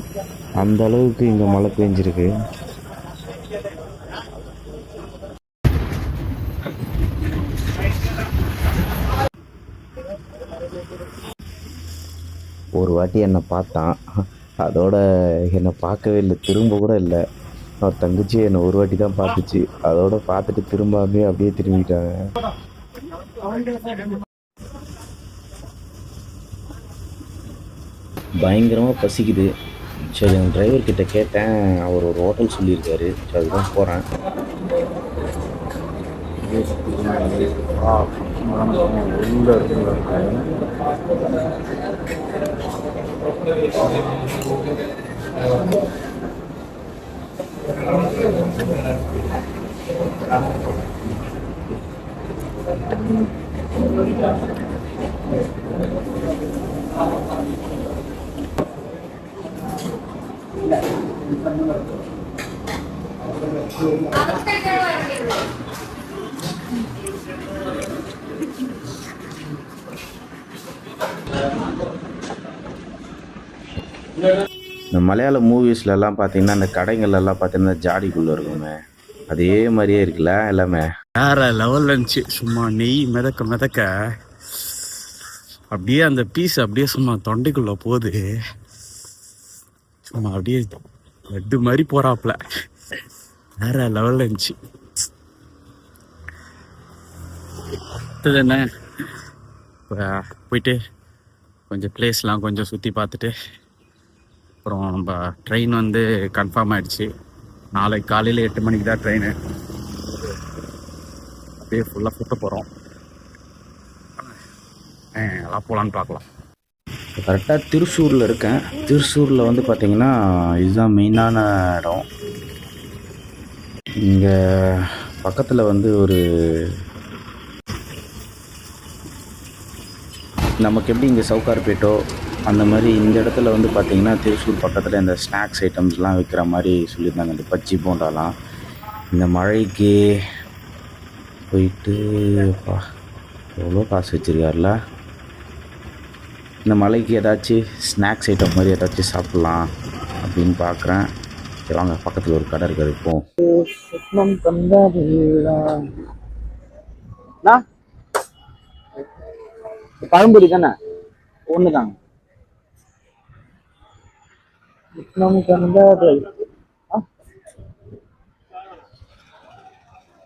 அந்த அளவுக்கு இங்கே மழை பெஞ்சிருக்கு. ஒரு வாட்டி என்னை பார்த்தான், அதோட என்னை பார்க்கவே இல்லை, திரும்ப கூட இல்லை. அவர் தங்கச்சி என்னை ஒரு வாட்டி தான் பார்த்துச்சு, அதோட பார்த்துட்டு திரும்பாமே அப்படியே திரும்பிட்டாங்க. பயங்கரமாக பசிக்குது. சரி, அந்த டிரைவர்கிட்ட கேட்டேன். அவர் ஒரு ஹோட்டல் சொல்லியிருக்காரு. சரி, அதுதான் போகிறேன். இந்த மலையாள மூவிஸ்லலாம் பார்த்தீங்கன்னா, இந்த கடைங்கள்லாம் பார்த்தீங்கன்னா ஜாடிக்குள்ளே இருக்குமே, அதே மாதிரியே இருக்குல்ல எல்லாமே. வேற லெவல் இருந்துச்சு. சும்மா நெய் மிதக்க மிதக்க அப்படியே அந்த பீஸ் அப்படியே சும்மா தொண்டைக்குள்ள போகுது. சும்மா அப்படியே லட்டு மாதிரி போறாப்புல. வேற லெவல்ல இருந்துச்சு. அடுத்தது என்ன, போயிட்டு கொஞ்சம் பிளேஸ்லாம் கொஞ்சம் சுற்றி பார்த்துட்டு அப்புறம் நம்ம ட்ரெயின் வந்து கன்ஃபார்ம் ஆகிடுச்சு. நாளைக்கு காலையில் 8 மணிக்கு தான் ட்ரெயின். அப்படியே ஃபுல்லாக சுற்ற போகிறோம். எல்லாம் போகலான்னு பார்க்கலாம். கரெக்டாக திருச்சூரில் இருக்கேன். திருச்சூரில் வந்து பார்த்திங்கன்னா இதுதான் மெயினான இடம். இங்கே பக்கத்தில் வந்து ஒரு நமக்கு எப்படி இங்கே சவுகார்பேட்டோ அந்த மாதிரி இந்த இடத்துல வந்து பார்த்திங்கன்னா திருச்சூர் பக்கத்தில் இந்த ஸ்நாக்ஸ் ஐட்டம்ஸ்லாம் விற்கிற மாதிரி சொல்லியிருந்தாங்க. இந்த பஜ்ஜி போண்டாலாம். இந்த மழைக்கு போயிட்டு எவ்வளோ காசு வச்சுருக்காருல. இந்த மலைக்கு ஏதாச்சும் ஸ்நாக்ஸ் ஐட்டம் மாதிரி ஏதாச்சும் சாப்பிட்லாம் அப்படின்னு பார்க்குறேன். சரி, வாங்க, பக்கத்தில் ஒரு கடை இருக்காது இருப்போம். பழம்பொரி தானே, ஒன்று தாங்க.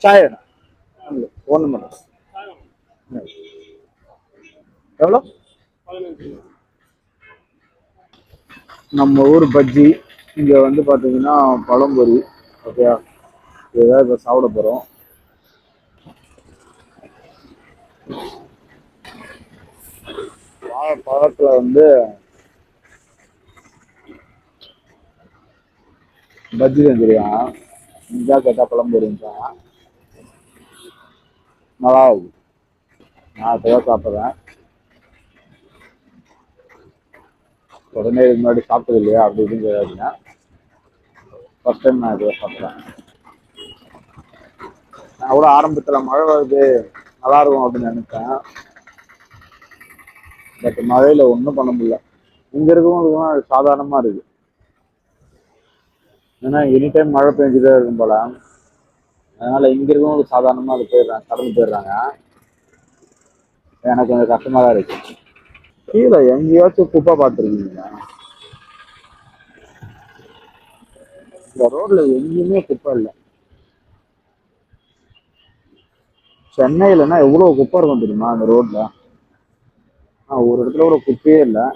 சாய் ஒன்று மட்டும். எவ்வளோ? நம்ம ஊர் பஜ்ஜி. இங்கே வந்து பார்த்தீங்கன்னா பழம்பொரி. ஓகே, ஏதாவது இப்போ சாப்பிட போகிறோம். பழத்தில் வந்து பஜ்ஜி செஞ்சுருக்கான். இந்தா கேட்டால் பழம்பொரின்றான். நல்லா இருக்கு. நான் இப்போ சாப்பிட்றேன். உடனே இதுக்கு முன்னாடி சாப்பிட்டது இல்லையா அப்படி இப்படின்னு கேட்டீங்கன்னா ஃபர்ஸ்ட் டைம் நான் இதை சாப்பிட்றேன். நான் கூட ஆரம்பத்துல மழை வருது நல்லா இருக்கும் அப்படின்னு நினைச்சேன். பட் மழையில ஒன்றும் பண்ண முடியல. இங்க இருக்கவங்களுக்குலாம் அது சாதாரணமா இருக்கு. ஏன்னா எனி டைம் மழை பெஞ்சுட்டே இருக்கும் போல. அதனால இங்க இருக்கவங்களுக்கு சாதாரணமா அது போயிடுறாங்க, கடந்து போயிடுறாங்க. எனக்கு கொஞ்சம் கஷ்டமா தான் இருக்கு. கீழே எங்கேயாச்சும் குப்பை பார்த்துருக்கீங்களா? இந்த ரோட்ல எங்கேயுமே குப்பை இல்லை. சென்னையிலன்னா எவ்வளவு குப்பை இருக்கும் தெரியுமா அந்த ரோட்ல? ஒரு இடத்துல கூட குப்பையே இல்லை.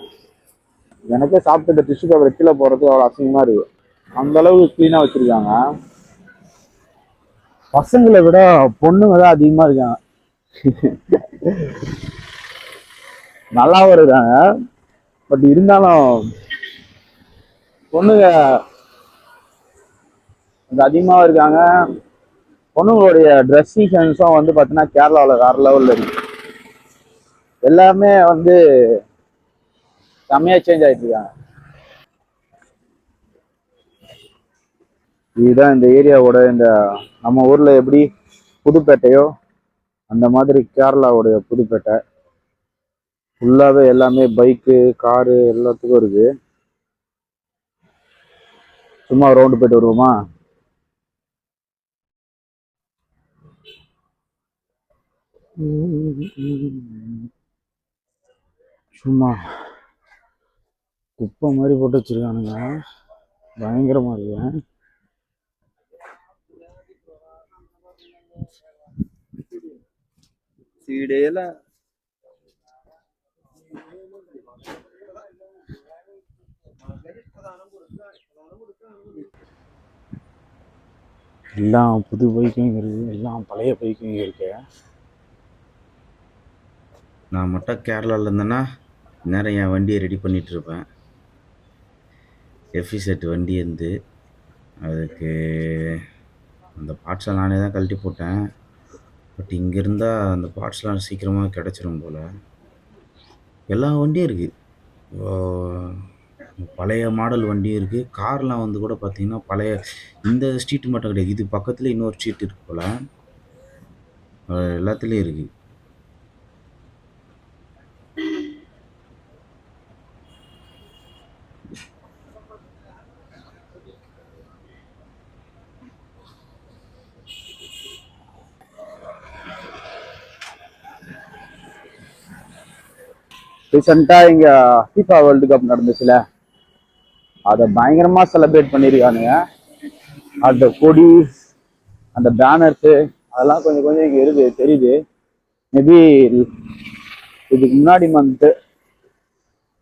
எனக்கே சாப்பிட்டு டிஷ்யூ பேப்பர் கீழே போறது அவ்வளோ அசிங்கமா இருக்கு. அந்த அளவுக்கு கிளீனா வச்சிருக்காங்க. பசங்களை விட பொண்ணுங்க தான் அதிகமா இருக்காங்க. நல்லாவும் இருக்காங்க. பட் இருந்தாலும் பொண்ணுங்க கொஞ்சம் அதிகமாகவும் இருக்காங்க. பொண்ணுங்களுடைய ட்ரெஸ்ஸிங் சென்ஸும் வந்து பார்த்தீங்கன்னா கேரளாவில் வேற லெவலில் இருக்கு. எல்லாமே வந்து செம்மையா சேஞ்ச் ஆகிட்டு இருக்காங்க. இதுதான் இந்த ஏரியாவோட இந்த நம்ம ஊர்ல எப்படி புதுப்பேட்டையோ அந்த மாதிரி கேரளாவுடைய புதுப்பேட்டை. ஃபுல்லாவே எல்லாமே பைக்கு காரு எல்லாத்துக்கும் இருக்கு. சும்மா ரவுண்டு போயிட்டு வருவோமா? சும்மா குப்பை மாதிரி போட்டு வச்சிருக்கானுங்க, பயங்கரமா இருக்கு. எல்லாம் புது பைக்கும் இருக்கு, எல்லாம் பழைய பைக்கும் இருக்கு. நான் மட்டும் கேரளாவில் இருந்தேன்னா நேரம் என் வண்டியை ரெடி பண்ணிட்டு இருப்பேன். எஃப்இ செட் வண்டி இருந்து அதுக்கு அந்த பார்ட்ஸை நானே தான் கழட்டி போட்டேன். பட் இங்கே இருந்தால் அந்த பார்ட்ஸ்லாம் சீக்கிரமாக கிடச்சிரும் போல். எல்லா வண்டியும் இருக்குது. பழைய மாடல் வண்டியும் இருக்குது. கார்லாம் வந்து கூட பார்த்தீங்கன்னா பழைய இந்த ஸ்ட்ரீட் மட்டும் கிடையாது, இது பக்கத்தில் இன்னொரு ஸ்ட்ரீட் இருக்கு போல். எல்லாத்துலேயும் இருக்குது. ரீசெண்டா இங்க FIFA வேர்ல்டு கப் நடந்துச்சுல, அதை பயங்கரமா செலிப்ரேட் பண்ணிருக்கானுங்க. அந்த கொடி அந்த பேனர்ஸ் அதெல்லாம் கொஞ்சம் கொஞ்சம் இங்க இருக்கு தெரியுது. மேபி இதுக்கு முன்னாடி மந்த்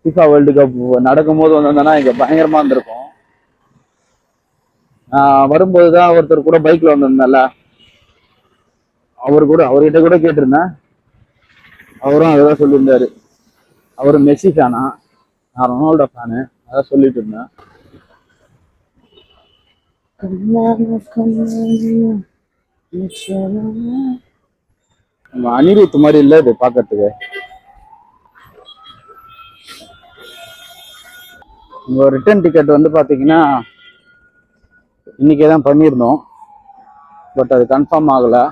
FIFA வேர்ல்டு கப் நடக்கும்போது வந்திருந்தேன்னா இங்க பயங்கரமா இருந்திருக்கும். வரும்போதுதான் ஒருத்தர் கூட பைக்ல வந்திருந்தால, அவர்கிட்ட கூட கேட்டிருந்தேன். அவரும் அதான் சொல்லியிருந்தாரு. அவரு மெஸ்ஸி ஃபேனா, நான் ரொனால்டோ ஃபேனு, அதான் சொல்லிட்டு இருந்தேன். நம்ம அனிருத் மாதிரி இல்ல இது பாக்கிறதுக்கு. உங்க ரிட்டர்ன் டிக்கெட் வந்து பாத்தீங்கன்னா இன்னைக்கே தான் பண்ணியிருந்தோம். பட் அது கன்ஃபார்ம் ஆகல.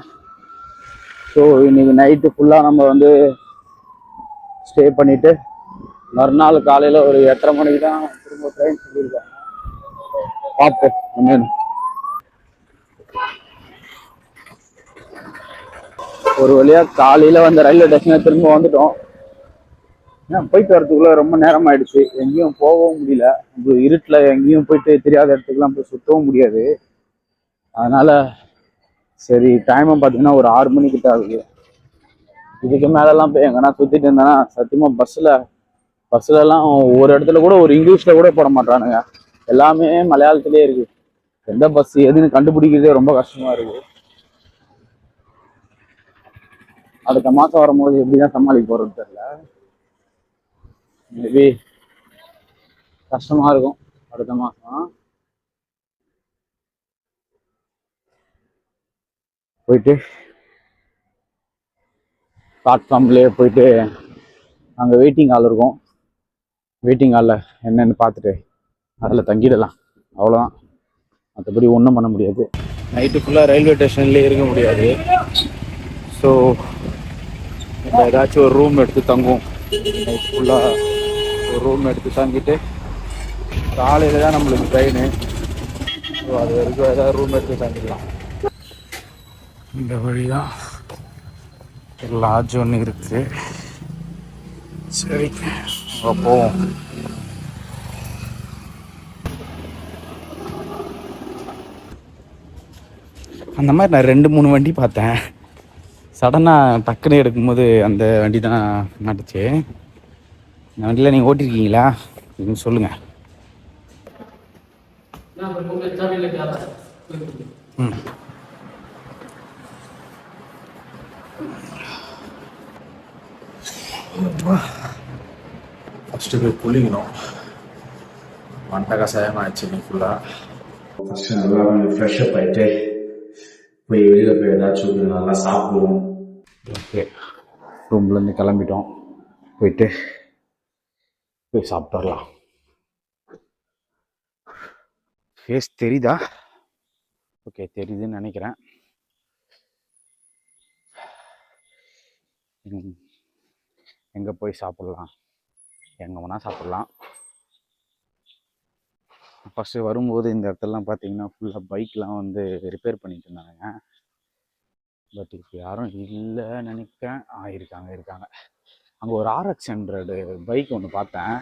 ஸோ இன்னைக்கு நைட்டு ஃபுல்லா நம்ம வந்து ஸ்டே பண்ணிட்டு மறுநாள் காலையில ஒரு 8:30 மணிக்கு தான் திரும்ப ட்ரெயின் சொல்லியிருக்காங்க. பார்ப்போம் என்னன்னு. ஒரு வழியா காலையில வந்த ரயில்வே ஸ்டேஷனை திரும்ப வந்துட்டோம். போயிட்டு வரதுக்குள்ள ரொம்ப நேரம் ஆயிடுச்சு. எங்கேயும் போகவும் முடியல. இருட்டுல எங்கேயும் போயிட்டு தெரியாத இடத்துக்குலாம் போய் சுத்தவும் முடியாது. அதனால சரி டைமும் பார்த்தீங்கன்னா ஒரு 6 மணிக்கிட்ட ஆகுது. இதுக்கு மேலெல்லாம் போய் எங்கன்னா சுத்திட்டு இருந்தேன்னா சத்தியமா பஸ்ல எல்லாம் ஒரு இடத்துல கூட ஒரு இங்கிலீஷ்ல கூட போட மாட்டானுங்க. எல்லாமே மலையாளத்திலே இருக்கு. எந்த பஸ் எதுன்னு கண்டுபிடிக்கிறதே ரொம்ப கஷ்டமா இருக்கு. அடுத்த மாசம் வரும்போது எப்படிதான் சமாளிக்க போறது தெரியல. மேபி கஷ்டமா இருக்கும் அடுத்த மாசம். போயிட்டு பிளாட்ஃபார்ம்லயே போயிட்டு அங்க வெயிட்டிங் ஹால் இருக்கும், வெயிட்டிங் ஹாலில் என்னென்னு பார்த்துட்டு அதில் தங்கிடலாம், அவ்வளோதான். மற்றபடி ஒன்றும் பண்ண முடியாது. நைட்டு ஃபுல்லாக ரயில்வே ஸ்டேஷன்லேயே இருக்க முடியாது. ஸோ நம்ம ஏதாச்சும் ஒரு ரூம் எடுத்து தங்குவோம். நைட் ஃபுல்லாக ஒரு ரூம் எடுத்து தங்கிட்டு காலையில் தான் நம்மளுக்கு ட்ரெயின். ஸோ அது வரைக்கும் ஏதாவது ரூம் எடுத்து தங்கிடலாம். இந்த வழி தான் லாட்ஜ் ஒன்று இருக்குது. சரி அங்கே போவோம். அந்த மாதிரி நான் 2-3 வண்டி பார்த்தேன். சடனாக டக்குன்னு எடுக்கும்போது அந்த வண்டி தான் மாட்டுச்சு. இந்த வண்டியில் நீங்கள் ஓட்டிருக்கீங்களா அப்படின்னு சொல்லுங்கள். ம் ஃபஸ்ட்டு போய் குளிக்கணும். மண்டை கசாயம் ஆயிடுச்சு நீ ஃபுல்லாக. ஃபஸ்ட்டு நல்லா கொஞ்சம் ஃப்ரெஷ்அப் ஆகிட்டு போய் வெளியில் போய் ஏதாச்சும் நல்லா சாப்பிடுவோம். ஓகே, ரூம்லேருந்து கிளம்பிட்டோம். போயிட்டு போய் சாப்பிட்டு வரலாம். ஃபேஸ் தெரியுதா? ஓகே, தெரியுதுன்னு நினைக்கிறேன். எங்கே போய் சாப்பிட்லாம்? எங்கே வேணால் சாப்பிட்லாம். ஃபஸ்ட்டு வரும்போது இந்த இடத்துலலாம் பார்த்தீங்கன்னா ஃபுல்லாக பைக்லாம் வந்து ரிப்பேர் பண்ணிட்டு இருந்தாங்க. பட் இப்போ யாரும் இல்லை நினைக்கிறேன். இருக்காங்க. அங்கே ஒரு RX 100 பைக் ஒன்று பார்த்தேன்,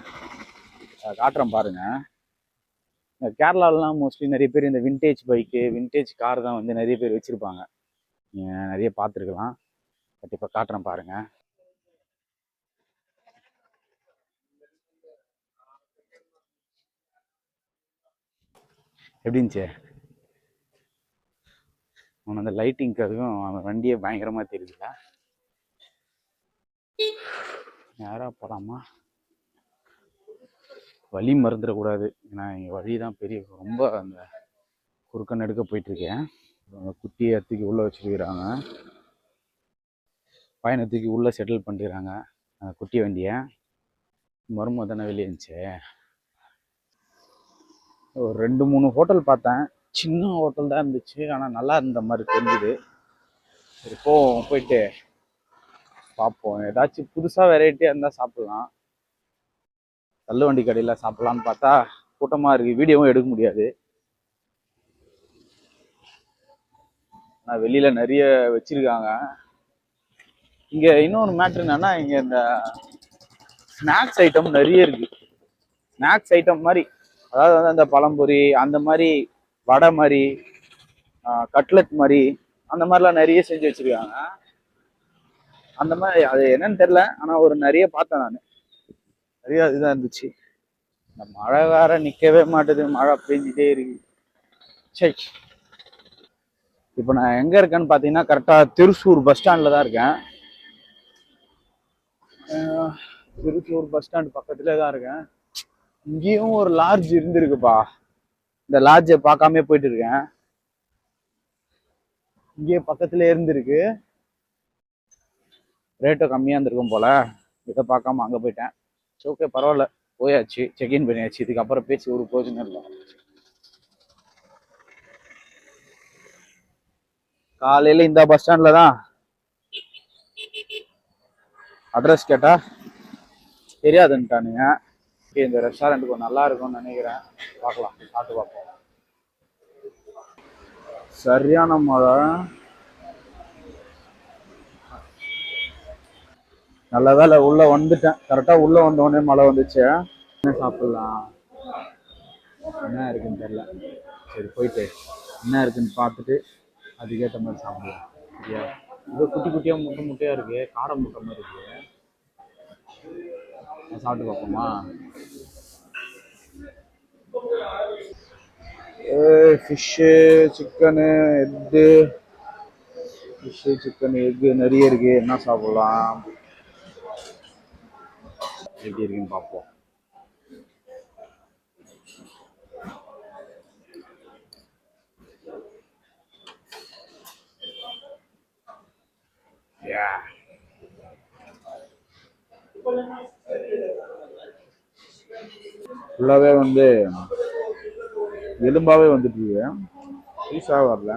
காட்டுறேன் பாருங்கள். கேரளாலலாம் மோஸ்ட்லி நிறைய பேர் இந்த விண்டேஜ் பைக்கு, விண்டேஜ் கார் தான் வந்து நிறைய பேர் வச்சுருப்பாங்க. நீங்கள் நிறைய பார்த்துருக்கலாம். பட் இப்போ காட்டுறேன் பாருங்கள். எப்படி இருந்துச்சு? அவன் அந்த லைட்டிங்க்கு அதுவும் அவன் வண்டியே பயங்கரமாக தெரியுதுல்ல. நேராக போகலாமா? வழி மறந்துடக்கூடாது, ஏன்னா இங்கே வழி தான் பெரிய ரொம்ப அந்த குறுக்க நடுக்க போயிட்டுருக்கேன். அந்த குட்டியை தூக்கி உள்ளே வச்சுருக்கிறாங்க, பையனை தூக்கி உள்ளே செட்டில் பண்ணிடுறாங்க அந்த குட்டி வண்டியை. மருமக தானே வெளியே இருந்துச்சு. ஒரு 2-3 ஹோட்டல் பார்த்தேன், சின்ன ஹோட்டல் தான் இருந்துச்சு, ஆனால் நல்லா இருந்த மாதிரி தெரிஞ்சுது. சரி போயிட்டு பார்ப்போம். ஏதாச்சும் புதுசாக வெரைட்டியாக இருந்தால் சாப்பிட்லாம். தள்ளு வண்டி கடையில் சாப்பிட்லான்னு பார்த்தா கூட்டமாக இருக்குது, வீடியோவும் எடுக்க முடியாது. ஆனால் வெளியில் நிறைய வச்சுருக்காங்க. இங்கே இன்னொரு மேட்ரு என்னென்னா, இங்கே இந்த ஸ்நாக்ஸ் ஐட்டம் நிறைய இருக்குது. ஸ்நாக்ஸ் ஐட்டம் மாதிரி, அதாவது வந்து அந்த பழம்பொரி அந்த மாதிரி, வடை மாதிரி, கட்லெட் மாதிரி, அந்த மாதிரிலாம் நிறைய செஞ்சு வச்சுருக்காங்க. அந்த மாதிரி அது என்னன்னு தெரில, ஆனால் ஒரு நிறைய பார்த்தேன் நான். நிறைய இதுதான் இருந்துச்சு. இந்த மழை வேற நிற்கவே மாட்டுது, மழை பெஞ்சிட்டே இருக்கு. சரி, இப்போ நான் எங்கே இருக்கேன்னு பார்த்தீங்கன்னா கரெக்டாக திருச்சூர் பஸ் ஸ்டாண்டில் தான் இருக்கேன். திருச்சூர் பஸ் ஸ்டாண்ட் பக்கத்துலேயே தான் இருக்கேன். இங்கேயும் ஒரு லாட்ஜ் இருந்திருக்குப்பா, இந்த லாட்ஜை பார்க்காம போயிட்டு இருக்கேன். இங்கே பக்கத்துல இருந்திருக்கு, ரேட்டு கம்மியாக இருந்திருக்கும் போல, இதை பார்க்காம அங்கே போயிட்டேன். ஓகே பரவாயில்ல, போயாச்சு, செக்இன் பண்ணியாச்சு. இதுக்கப்புறம் பேசி ஒரு பிரயோஜனம் இல்லை. காலையில் இந்த பஸ் ஸ்டாண்டில் தான். அட்ரஸ் கேட்டால் தெரியாதுன்ட்டானுங்க. இந்த ரெஸ்டாரண்ட் கொஞ்சம் நல்லா இருக்கும்னு நினைக்கிறேன், பார்க்கலாம், சாப்பிட்டு பார்ப்போம். சரியான மழை. நல்ல வேலை உள்ளே வந்துட்டேன், கரெக்டாக உள்ளே வந்தோடனே மழை வந்துச்சு. என்ன சாப்பிட்லாம், என்ன இருக்குன்னு தெரில. சரி போயிட்டு என்ன இருக்குன்னு பார்த்துட்டு அதுக்கேற்ற மாதிரி சாப்பிடுவோம். சரியா? இது குட்டி குட்டியாக முட்டையாக இருக்குது, காடை முட்டை மாதிரி இருக்குது. சாப்பிட்டு பார்ப்போமா? Fish, chicken, egg, fish, chicken, egg நிறைய இருக்குது. என்ன சாப்பிட்லாம், எப்படி இருக்குன்னு பார்ப்போம். ஃபுல்லாகவே வந்து எலும்பாகவே வந்துட்டு இருக்கு, பீஸாக வரல.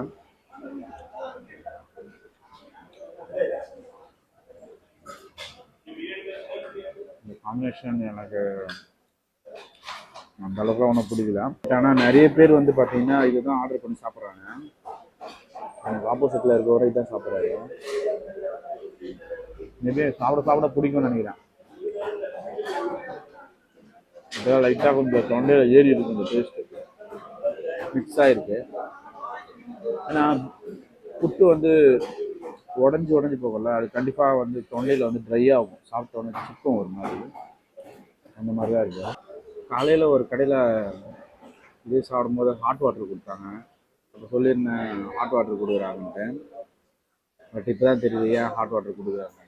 இந்த காம்பினேஷன் எனக்கு அந்த அளவுக்கு ஒன்றும் பிடிக்கல. ஆனால் நிறைய பேர் வந்து பார்த்தீங்கன்னா இதுதான் ஆர்டர் பண்ணி சாப்பிட்றாங்க. எனக்கு ஆப்போசிட்டில் இருக்கவரை தான் சாப்பிட்றாரு. மேபி சாப்பிட சாப்பிட பிடிக்கும்னு நினைக்கிறேன். இதெல்லாம் லைட்டாக கொஞ்சம் தொண்டையில் ஏறி இருக்கு, இந்த டேஸ்ட்டு மிக்ஸ் ஆகிருக்கு. ஏன்னா புட்டு வந்து உடஞ்சி போகல, அது கண்டிப்பாக வந்து தொண்டையில் வந்து ட்ரை ஆகும், சாப்பிட்ட உடனே சிக்கும் ஒரு மாதிரி. அந்த மாதிரி தான் இருக்குது. காலையில் ஒரு கடையில் இதே சாப்பிடும்போது ஹாட் வாட்டர் கொடுத்தாங்க. அப்போ சொல்லியிருந்தேன் ஹாட் வாட்டர் கொடுக்குறாங்கன்ட்டு. பட் இப்போ தான் தெரியுது ஏன் ஹாட் வாட்டர் கொடுக்குறாங்கன்ட்டு.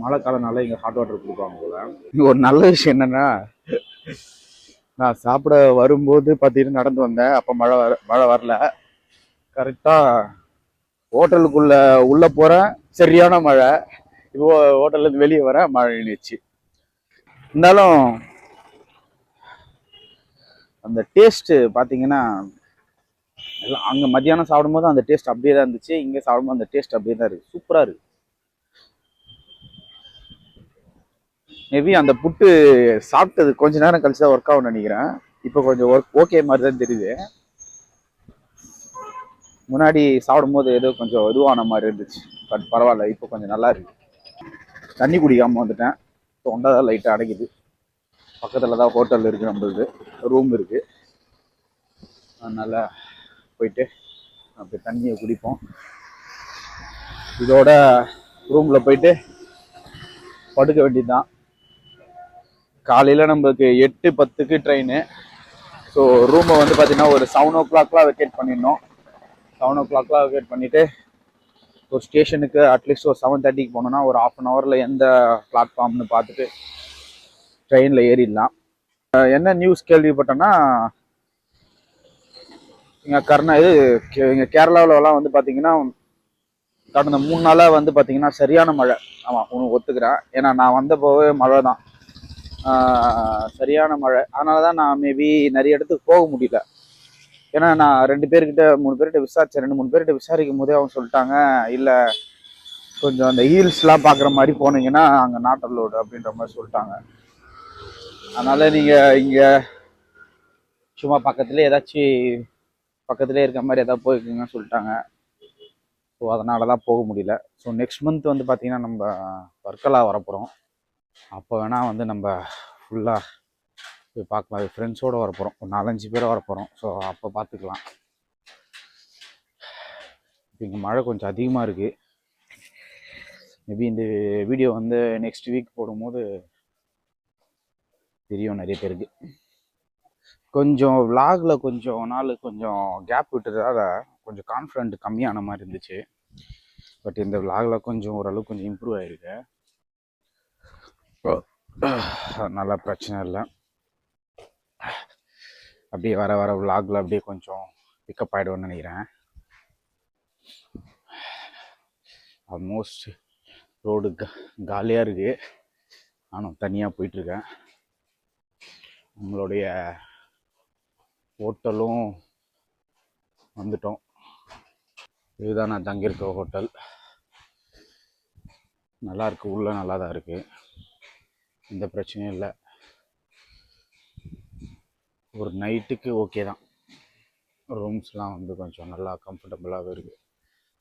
மழை காலனால இங்கே ஹாட் வாட்டர் கொடுப்பாங்க போல. ஒரு நல்ல விஷயம் என்னென்னா, நான் சாப்பிட வரும்போது பார்த்தீங்கன்னா நடந்து வந்தேன், அப்போ மழை வரல. கரெக்டாக ஹோட்டலுக்குள்ளே உள்ளே போகிறேன், சரியான மழை. இப்போ ஹோட்டல்லேருந்து வெளியே வரேன், மழை நின்றுச்சு. இருந்தாலும் அந்த டேஸ்ட்டு பார்த்தீங்கன்னா, எல்லாம் அங்கே மத்தியானம் சாப்பிடும்போது அந்த டேஸ்ட் அப்படியே தான் இருந்துச்சு, இங்கே சாப்பிடும்போது அந்த டேஸ்ட் அப்படியே தான் இருக்குது. சூப்பராக இருக்குது. மேபி அந்த புட்டு சாப்பிட்டது கொஞ்ச நேரம் கழிச்சு தான் ஒர்க் ஆகும்னு நினைக்கிறேன். இப்போ கொஞ்சம் ஓகே மாதிரி தான் தெரியுது. முன்னாடி சாப்பிடும்போது ஏதோ கொஞ்சம் இதுவான மாதிரி இருந்துச்சு, பட் பரவாயில்ல, இப்போ கொஞ்சம் நல்லா இருக்கு. தண்ணி குடிக்காமல் வந்துட்டேன், தொண்டை தான் லைட்டாக அடைக்குது. பக்கத்தில் தான் ஹோட்டல் இருக்குது, நம்மளுது ரூம் இருக்குது. அதனால் போயிட்டு அப்படி தண்ணியை குடிப்போம். இதோட ரூமில் போயிட்டு படுக்க வேண்டியதுதான். காலையில் நம்மளுக்கு 8:10க்கு ட்ரெயின். ஸோ ரூமை வந்து பார்த்தீங்கன்னா ஒரு 7 o'clock வெக்கேட் பண்ணிடணும். 7 o'clock வெக்கேட் பண்ணிவிட்டு ஒரு ஸ்டேஷனுக்கு அட்லீஸ்ட் ஒரு 7:30க்கு போனோன்னா ஒரு 1/2 hourல எந்த பிளாட்ஃபார்ம்னு பார்த்துட்டு ட்ரெயினில் ஏறிடலாம். என்ன நியூஸ் கேள்விப்பட்டேன்னா, இங்கே கேரளாவிலலாம் வந்து பார்த்தீங்கன்னா கடந்த 3 நாளாக வந்து பார்த்தீங்கன்னா சரியான மழை. ஆமாம், உனக்கு ஒத்துக்கிறேன். ஏன்னா நான் வந்தப்போவே மழை தான், சரியான மழை. அதனால தான் நான் மேபி நிறைய இடத்துக்கு போக முடியல. ஏன்னா நான் 2 பேர்கிட்ட 3 பேர்கிட்ட விசாரித்தேன். 2-3 பேர்கிட்ட விசாரிக்கும் போதே அவங்க சொல்லிட்டாங்க, இல்லை கொஞ்சம் அந்த ஹீல்ஸ்லாம் பார்க்குற மாதிரி போனீங்கன்னா அங்கே நாட் அலோடு அப்படின்ற மாதிரி சொல்லிட்டாங்க. அதனால் நீங்கள் இங்கே சும்மா பக்கத்துலேயே இருக்க மாதிரி ஏதாச்சும் போய்க்குங்கன்னு சொல்லிட்டாங்க. ஸோ அதனால தான் போக முடியல. ஸோ நெக்ஸ்ட் மந்த் வந்து பார்த்திங்கன்னா நம்ம வர்க்கலா வரப்போகிறோம். அப்போ வேணால் வந்து நம்ம ஃபுல்லாக போய் பார்க்கலாம். ஃப்ரெண்ட்ஸோடு வரப்போகிறோம், ஒரு 4-5 பேர் வரப்போகிறோம். ஸோ அப்போ பார்த்துக்கலாம். இப்போ இங்கே மழை கொஞ்சம் அதிகமாக இருக்குது. மேபி இந்த வீடியோ வந்து நெக்ஸ்ட் வீக் போடும்போது தெரியும் நிறைய பேருக்கு. கொஞ்சம் விலாகில் கொஞ்சம் நாள் கொஞ்சம் கேப் விட்டதால் கொஞ்சம் கான்ஃபிடென்ட் கம்மியான மாதிரி இருந்துச்சு. பட் இந்த விலாகில் கொஞ்சம் ஓரளவுக்கு கொஞ்சம் இம்ப்ரூவ் ஆகிருக்கு. நல்லா பிரச்சனை இல்லை. அப்படியே வர வர விலாகில் அப்படியே கொஞ்சம் பிக்கப் ஆகிடுவோன்னு நினைக்கிறேன். ஆல்மோஸ்ட் ரோடு காலியாக இருக்குது, நானும் தனியாக போயிட்டுருக்கேன். நம்மளுடைய ஹோட்டலும் வந்துட்டோம். இதுதான் நான் தங்கியிருக்க ஹோட்டல். நல்லாயிருக்கு, உள்ளே நல்லா தான் இருக்குது, எந்த பிரச்சனையும் இல்லை. ஒரு நைட்டுக்கு ஓகே தான். ரூம்ஸ்லாம் வந்து கொஞ்சம் நல்லா கம்ஃபர்டபுளாகவே இருக்குது.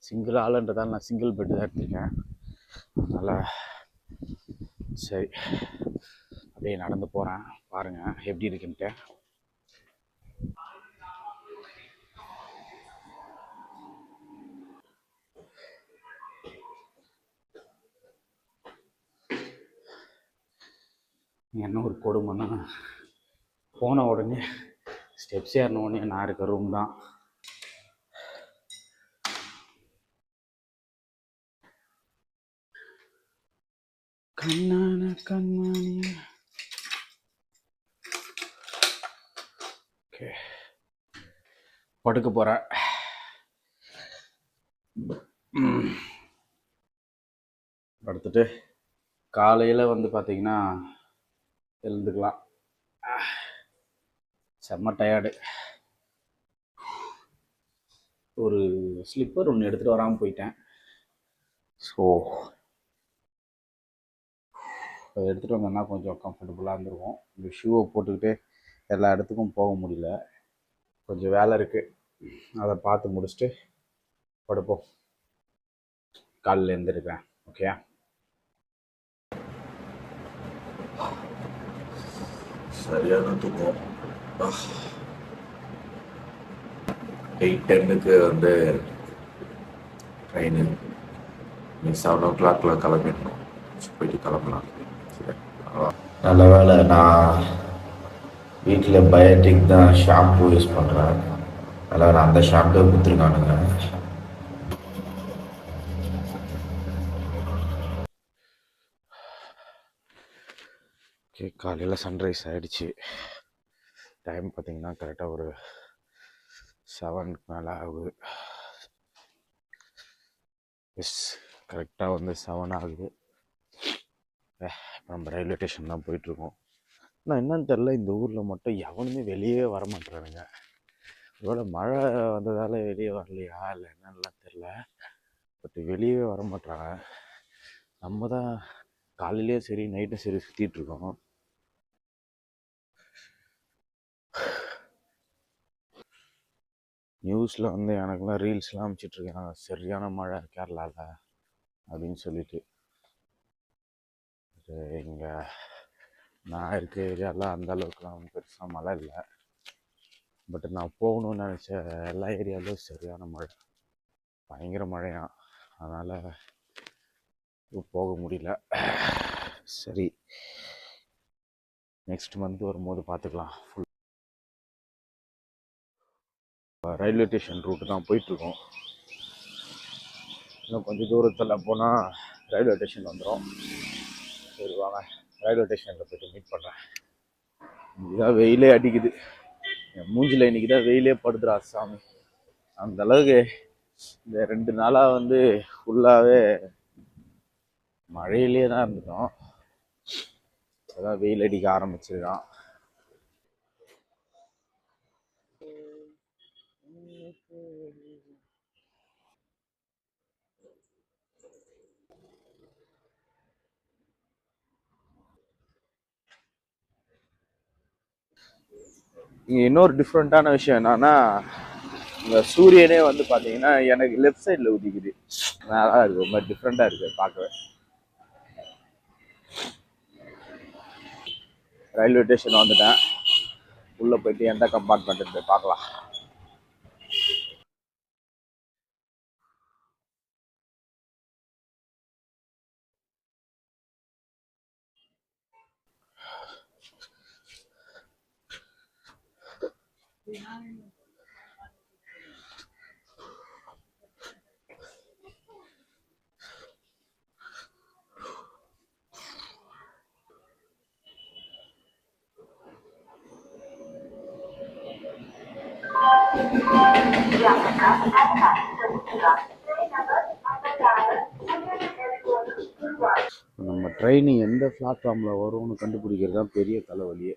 சிங்கிள் ஆளுன்றதால் நான் சிங்கிள் பெட்டு தான் எடுத்திருக்கேன். அதனால் சரி, அப்படியே நடந்து போகிறேன், பாருங்கள் எப்படி இருக்குன்ட்டு. என்ன ஒரு கொடுமைன்னா, போன உடனே ஸ்டெப்ஸ் ஏறின உடனே நான் இருக்க ரூம் தான். கண்ணான கண்ணானி. ஓகே, படுக்க போகிறேன். படுத்துட்டு காலையில் வந்து பார்த்திங்கன்னா எழுந்துக்கலாம். செம்ம டயர்டு. ஒரு ஸ்லிப்பர் ஒன்று எடுத்துகிட்டு வராமல் போயிட்டேன். ஸோ அதை எடுத்துகிட்டு வந்தோன்னா கொஞ்சம் கம்ஃபர்டபுளாக இருந்திருக்கும். இந்த ஷூவை போட்டுக்கிட்டு எல்லா இடத்துக்கும் போக முடியல. கொஞ்சம் வேலை இருக்குது, அதை பார்த்து முடிச்சுட்டு படுப்போம். காலையில் எழுந்திருக்கிறேன். ஓகே, சரியான தூக்கம். 8:10 வந்து ட்ரெயின். நீ 7 o'clock கிளம்பிடணும். போயிட்டு கிளம்பலாம். சரி, நல்ல வேலை நான் வீட்டில் பயோட்டிக் தான் ஷாம்பு யூஸ் பண்ணுறேன். நல்ல வேலை அந்த ஷாம்பு கொடுத்துருக்கானுங்க. ஓகே. காலையில் சன்ரைஸ் ஆகிடுச்சு. டைம் பார்த்திங்கன்னா கரெக்டாக ஒரு 7க்கு மேலே ஆகுது. எஸ், கரெக்டாக வந்து 7 ஆகுது. நம்ம ரயில்வே ஸ்டேஷன் தான் போயிட்டுருக்கோம். ஆனால் என்னன்னு தெரில, இந்த ஊரில் மட்டும் எவனுமே வெளியே வர மாட்டேறானுங்க. ஒருவேளை மழை வந்ததால் வெளியே வரலையா இல்லை என்னன்னுலாம் தெரில. பட் வெளியே வர மாட்டாங்க. நம்ம தான் காலையிலே சரி நைட்டும் சரி சுற்றிட்டுருக்கோம். நியூஸில் வந்து எனக்குலாம் ரீல்ஸ்லாம் அனுப்பிச்சிட்ருக்காங்க, சரியான மழை கேரளாவில் அப்படின்னு சொல்லிட்டு. இங்கே நான் இருக்க ஏரியாவில் அந்த அளவுக்குலாம் பெருசாக மழை இல்லை. பட் நான் போகணுன்னு நினச்ச எல்லா ஏரியாவிலும் சரியான மழை, பயங்கர மழையாம். அதனால் போக முடியல. சரி, நெக்ஸ்ட் மந்த் வரும்போது பார்த்துக்கலாம். ஃபுல் ரயில்வே ஸ்டேஷன் ரூட்டு தான் போயிட்டுருக்கோம். இன்னும் கொஞ்சம் தூரத்தில் போனால் ரயில்வே ஸ்டேஷன் வந்துடும். சரி வாங்க, ரயில்வே ஸ்டேஷனில் போய்ட்டு மீட் பண்ணுறேன். இன்றைக்கி வெயிலே அடிக்குது. என் மூஞ்சில் இன்றைக்கி தான் வெயிலே படுதுடா சாமி. அந்தளவுக்கு இந்த 2 நாளாக வந்து ஃபுல்லாகவே மழையிலே தான் இருந்துட்டோம். அதான் வெயில் அடிக்க ஆரம்பிச்சிருக்கான். இங்கே இன்னொரு டிஃப்ரெண்ட்டான விஷயம் என்னன்னா, இந்த சூரியனே வந்து பார்த்தீங்கன்னா எனக்கு லெஃப்ட் சைடில் உதிக்குது. நல்லா இருக்குது, ரொம்ப டிஃப்ரெண்ட்டாக இருக்குது பார்க்கவே. ரயில்வே ஸ்டேஷன் வந்துட்டேன். உள்ளே போயிட்டு எந்த கம்பார்ட்மெண்ட்டு போய் பார்க்கலாம். நம்ம ட்ரெயின் எந்த பிளாட்ஃபார்மில் வரும்னு கண்டுபிடிக்கிறது தான் பெரிய தலைவலியே.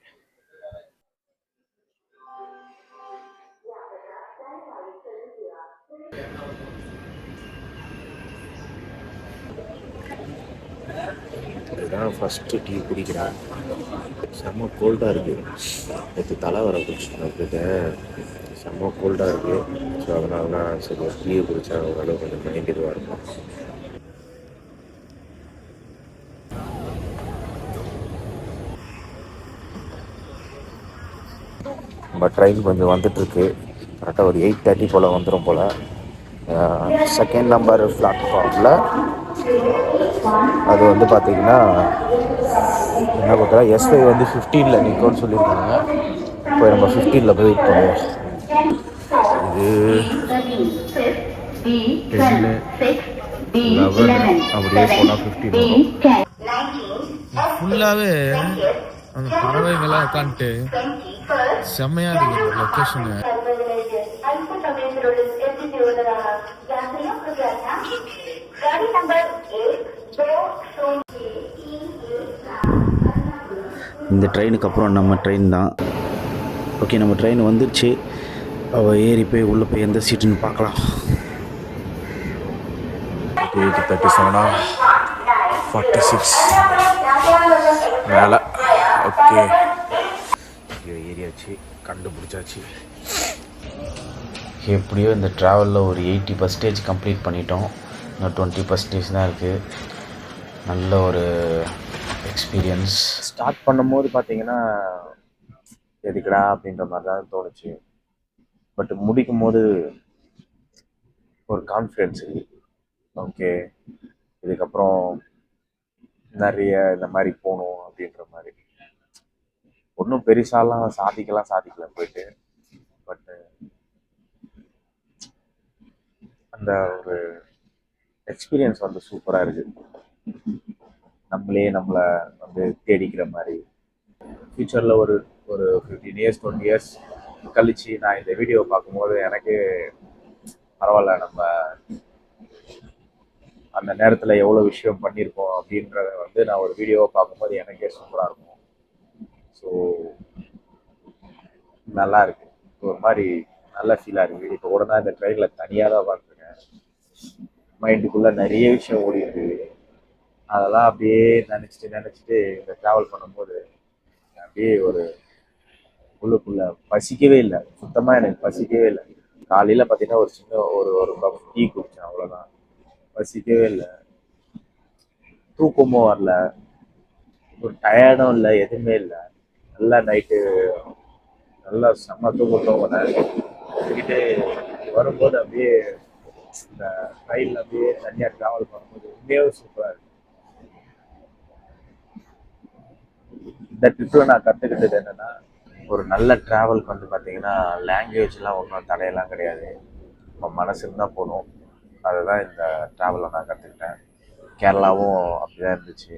இதுதான் ஃபஸ்ட்டு டீ குடிக்கிறேன். செம்ம கோல்டாக இருக்குது. நேற்று தலை வர குடிச்சிட்டு செம்ம கோல்டாக இருக்குது. ஸோ அதனால தான் சரி டீ குடித்தா ஓரளவு கொஞ்சம் மைண்ட் இதுவாக இருக்கும். நம்ம ட்ரெயின் கொஞ்சம் வந்துட்டுருக்கு. கரெக்டாக ஒரு 8:30 போல் வந்துடும் போல். செகண்ட் நம்பர் பிளாட்ஃபார்மில் அது வந்து பார்த்திங்கன்னா என்ன பார்த்தா S5 வந்து 15 நிற்கும்னு சொல்லியிருக்காங்க. இப்போ நம்ம 15 போய் வெயிட் பண்ணுவோம். இது 10, 11 அப்படியே போனால் 15 வரும். ஃபுல்லாகவே அந்த பறவைகள்லாம் உட்காந்துட்டு செம்மையாக இருக்குது லொக்கேஷனு. இந்த ட்ரெயினுக்கு அப்புறம் நம்ம ட்ரெயின் தான். ஓகே, நம்ம ட்ரெயின் வந்துடுச்சு. அவள் ஏறி போய் உள்ளே போய் எந்த சீட்டுன்னு பார்க்கலாம். 37 46 மேலே. ஓகே, ஏரியாச்சு, கண்டுபிடிச்சாச்சு. எப்படியோ இந்த ட்ராவலில் ஒரு 80% கம்ப்ளீட் பண்ணிட்டோம். இன்னும் 20% தான் இருக்குது. நல்ல ஒரு எக்ஸ்பீரியன்ஸ். ஸ்டார்ட் பண்ணும்போது பார்த்தீங்கன்னா எதுக்குடா அப்படின்ற மாதிரி தான் தோணுச்சு. பட் முடிக்கும் போது ஒரு கான்ஃபிடென்ஸ் இருக்குது. ஓகே, இதுக்கப்புறம் நிறைய இந்த மாதிரி போகணும் அப்படின்ற மாதிரி. ஒன்றும் பெருசாலாம் சாதிக்கல போயிட்டு. பட்டு அந்த ஒரு எக்ஸ்பீரியன்ஸ் வந்து சூப்பராக இருக்குது. நம்மளை வந்து தேடிக்கிற மாதிரி. ஃப்யூச்சரில் ஒரு ஒரு 15 இயர்ஸ் 20 இயர்ஸ் கழிச்சு நான் இந்த வீடியோவை பார்க்கும்போது எனக்கு பரவாயில்ல, நம்ம அந்த நேரத்தில் எவ்வளோ விஷயம் பண்ணியிருக்கோம் அப்படின்றத வந்து நான் ஒரு வீடியோவை பார்க்கும்போது எனக்கே சூப்பராக இருக்கும். ஸோ நல்லா இருக்கு, ஒரு மாதிரி நல்ல ஃபீலாக இருக்குது. இப்போ கூட தான் இந்த ட்ரெயினில் தனியாக தான் பார்த்துருக்கேன். மைண்டுக்குள்ளே நிறைய விஷயம் ஓடி இருக்குது. அதெல்லாம் அப்படியே நினச்சிட்டு இந்த ட்ராவல் பண்ணும்போது அப்படியே ஒரு உள்ளுக்குள்ள பசிக்கவே இல்லை. சுத்தமாக எனக்கு பசிக்கவே இல்லை. காலையில் பார்த்தீங்கன்னா ஒரு சின்ன ஒரு கப் டீ குடித்தேன், அவ்வளோதான். பசிக்கவே இல்லை, தூக்கமும் வரல, ஒரு டயர்டும் இல்லை, எதுவுமே இல்லை. நல்லா நைட்டு நல்லா செம்ம தூங்கினேன். தூக்கிட்டு வரும்போது அப்படியே இந்த ரயிலில் அப்படியே தனியாக ட்ராவல் பண்ணும்போது உண்மையாகவே சூப்பராக இருக்கு. இந்த ட்ரிப்பில் நான் கற்றுக்கிட்டது என்னென்னா, ஒரு நல்ல ட்ராவலுக்கு வந்து பார்த்தீங்கன்னா லாங்குவேஜ்லாம் ஒன்றும் தடையெல்லாம் கிடையாது. நம்ம மனசு இருந்தால் போகணும். அதுதான் இந்த ட்ராவலில் நான் கற்றுக்கிட்டேன். கேரளாவும் அப்படி தான் இருந்துச்சு.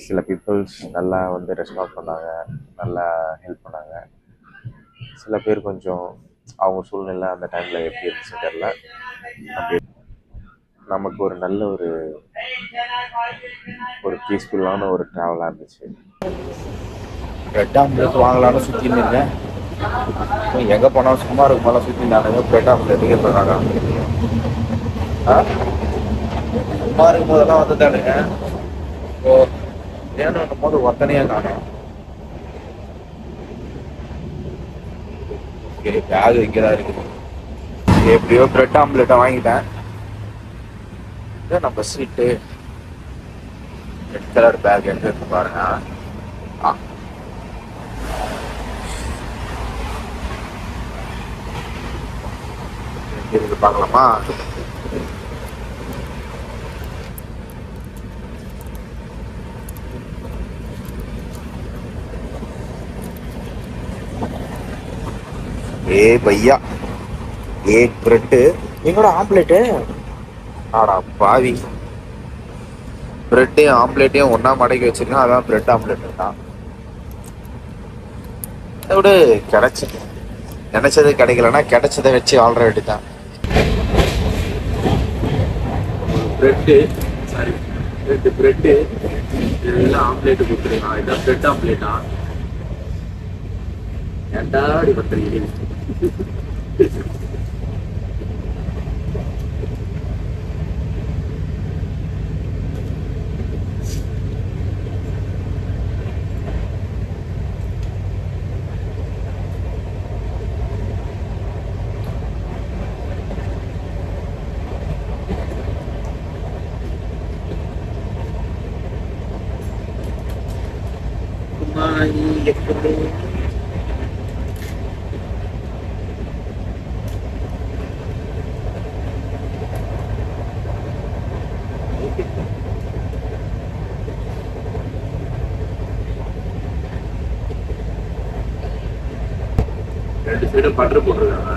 சில பீப்புள்ஸ் நல்லா வந்து ரெஸ்பாண்ட் பண்ணாங்க, நல்லா ஹெல்ப் பண்ணாங்க. சில பேர் கொஞ்சம் அவங்க சூழ்நிலை அந்த டைமில் எப்படி இருந்துச்சு தெரியல. அப்படி நமக்கு ஒரு நல்ல ஒரு பீஸ்ஃபுல்லான ஒரு ட்ராவலாக இருந்துச்சு. பிரெட் ஆம்லேட் வாங்கலான்னு சுற்றின்னு இருக்கேன். எங்கே போனாலும் சும்மா இருக்கும் போல சுற்றி நானுங்க பிரெட் ஆம்லேட்டுக்கே போகிறாங்க. சும்மா இருக்கும் போதெல்லாம் வந்து தானுங்க. இப்போ வேணும்னும் போது ஒத்தனையாக காணும். ஓகே, பேக் இங்கே தான் இருக்குது. எப்படியோ பிரெட் ஆம்லேட்டை வாங்கிட்டேன். நம்ம சீட்டு ரெட் கலர் பேக் எங்கே இருக்கு பாருங்க. இருக்கு பார்க்கலாமா? பையா ஏக் பிரெட்டு எங்களோட ஆம்லேட்டு. ஆடா பாவி, பிரெட்டையும் ஆம்லேட்டையும் ஒன்றா மடக்கி வச்சிருக்கேன். அதான் பிரெட் ஆம்லேட்டு தான். விட நினைச்சது கிடைக்கலன்னா கிடைச்சதை வச்சு ஆல்ரெடி வேண்டிதான். பிரெட்டு சாரி 2 பிரெட்டு இதெல்லாம் ஆம்லேட்டு கொடுத்துருக்கான். இதான் பிரெட் ஆம்லேட்டா? ஏன்டா அப்படி பத்துறீங்க? ரெண்டு சைடும் பட்டர் போட்டிருக்காங்க.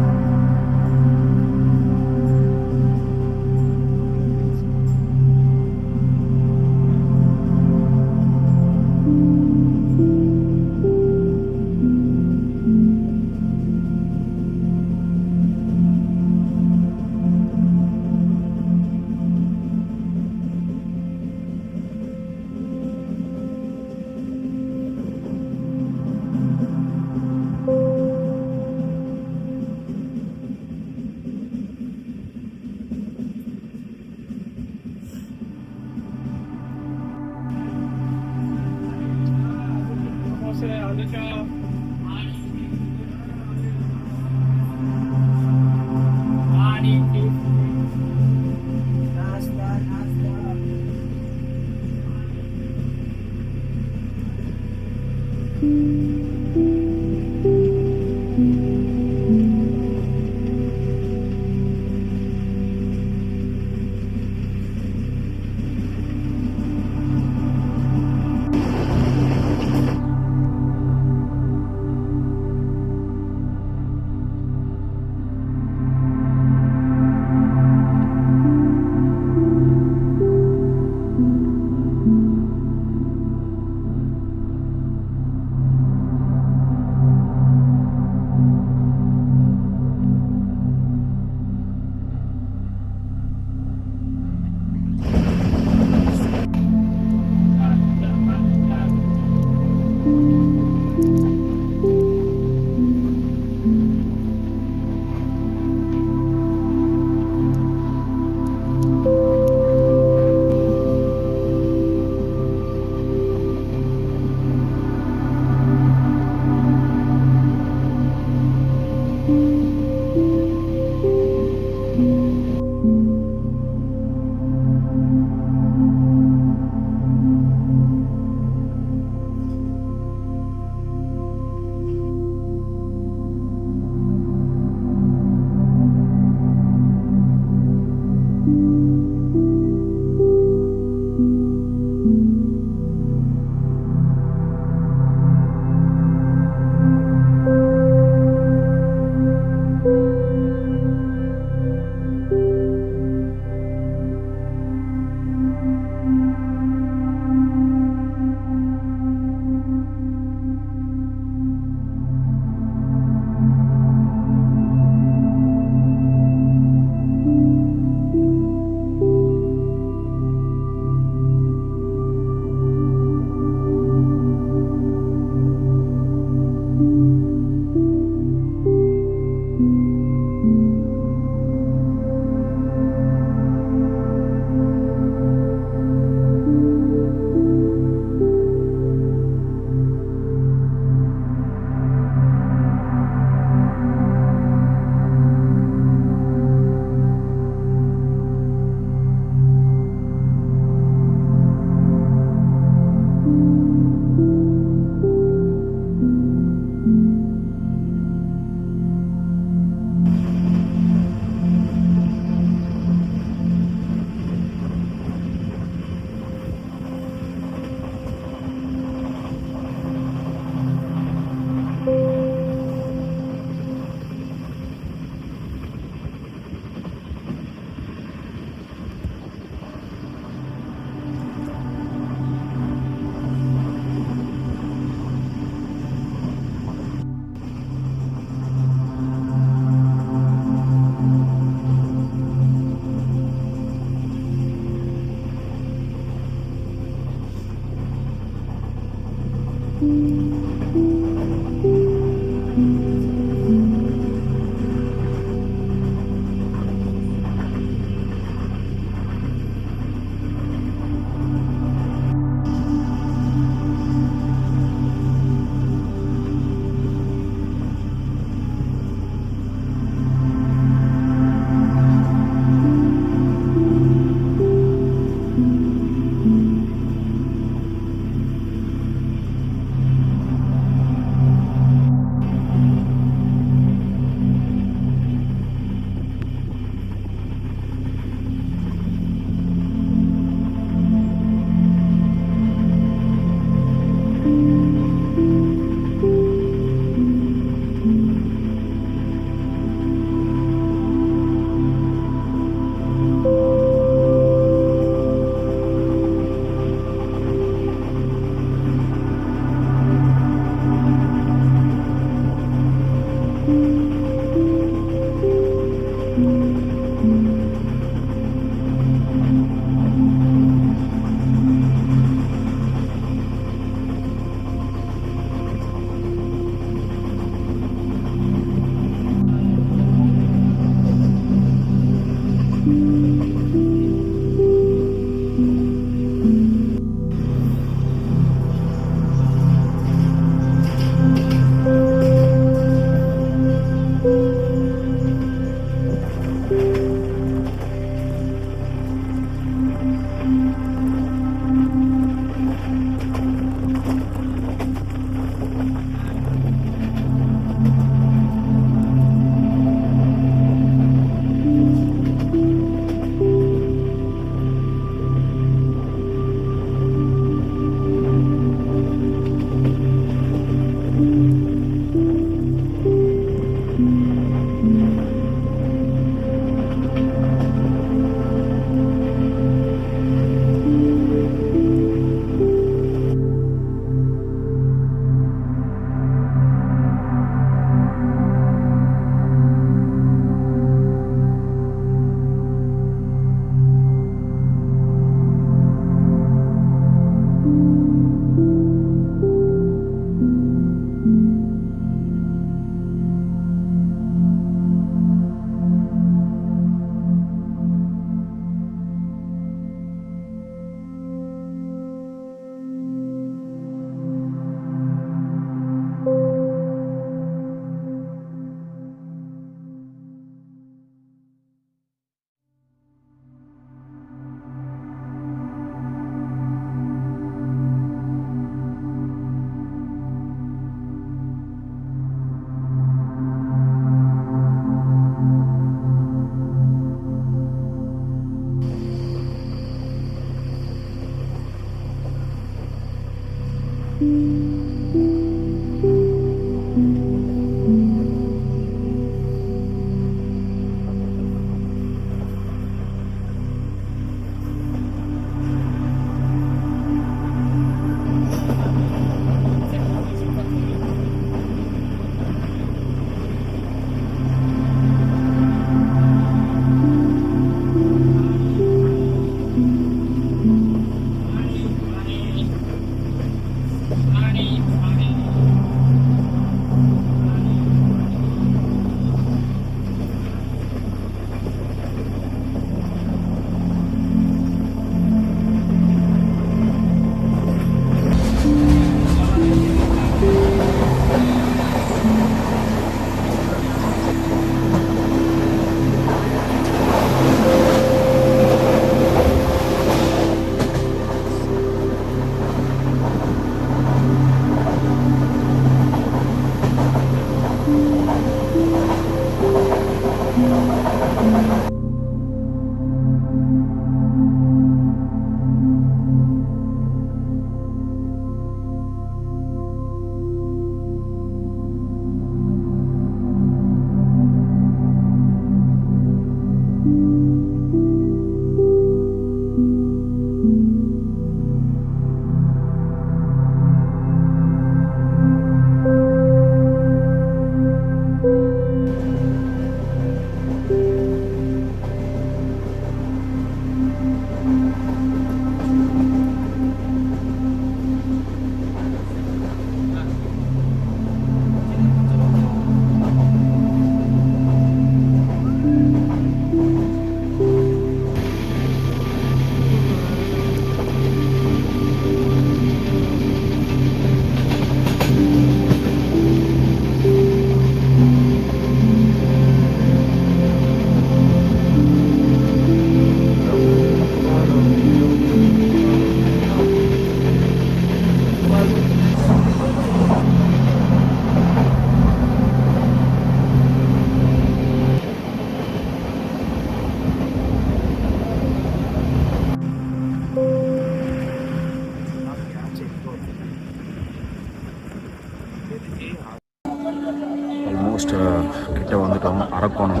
ஆல்மோஸ்ட் கிட்ட வந்துட்டோம். அரக்கோணம்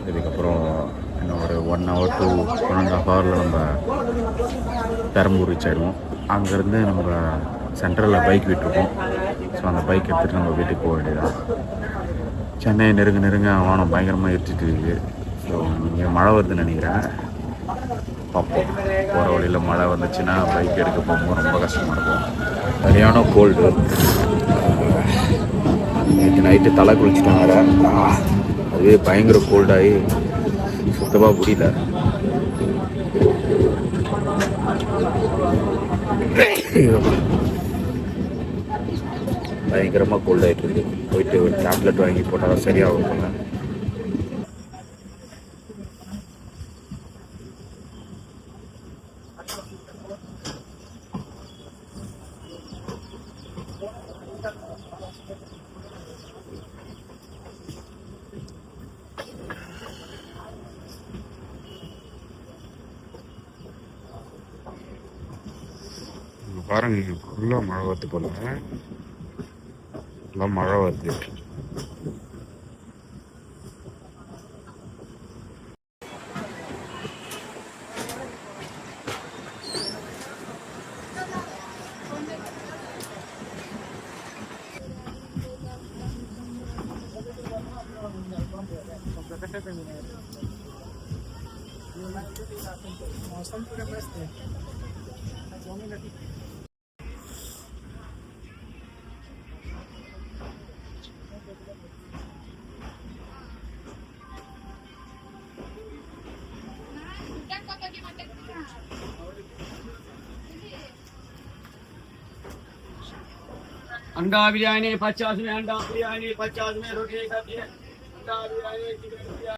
இதுக்கப்புறம் இன்னும் ஒரு 1 hour to 1.5 hour நம்ம பெரம்பூர் ரீச் ஆகிடுவோம். அங்கேருந்து நம்ம சென்ட்ரலில் பைக் விட்டுருக்கோம். ஸோ அந்த பைக் எடுத்துகிட்டு நம்ம வீட்டுக்கு போக வேண்டியதான். சென்னை நெருங்க வானம் பயங்கரமாக இருட்டிட்டு இருக்குது. ஸோ இங்கே மழை வருதுன்னு நினைக்கிறேன். பார்ப்போம். போகிற வழியில் மழை வந்துச்சுன்னா பைக் எடுக்க போகும்போது ரொம்ப கஷ்டமாக இருக்கும். சரியான கோல்டு. நேற்று நைட்டு தலை குளிச்சுட்டேன் வேறு. அதுவே பயங்கர கோல்டாகி சுத்தமாக முடியல. பயங்கரமாக கோல்ட் ஆகிட்டு இருக்கு. போயிட்டு ஒரு டேப்லெட் வாங்கி போட்டால் தான் சரியாகும் போல. பாருங்க, ஃபுல்லாக மழை வருது போல. ஃபுல்லாக மழை வருது. मौसम पूरा मस्त है. अंडा बिरयानी 50 में, अंडा बिरयानी 50 में, रोटी सब्जी अंडा बिरयानी चिकन बिरयानी.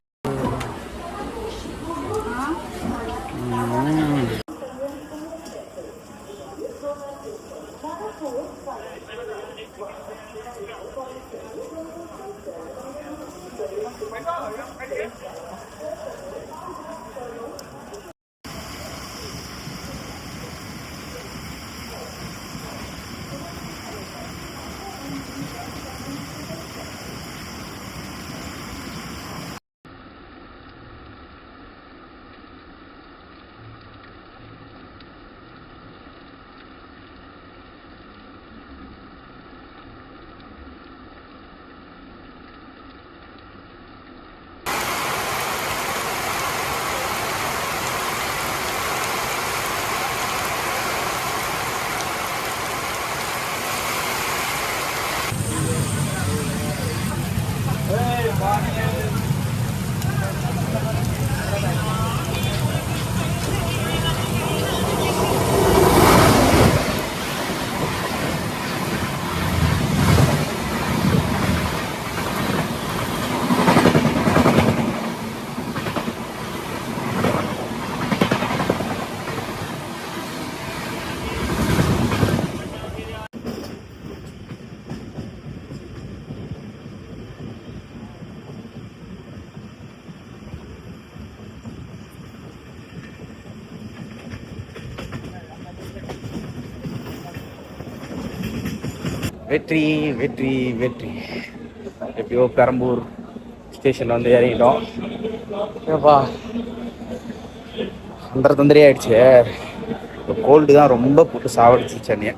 வெற்றி வெற்றி வெற்றி. எப்படியோ பெரம்பூர் ஸ்டேஷனில் வந்து இறங்கிட்டோம். ஏப்பா தொந்தரி ஆயிடுச்சு. கோல்டு தான் ரொம்ப போட்டு சாவடிச்சு சென்னையை.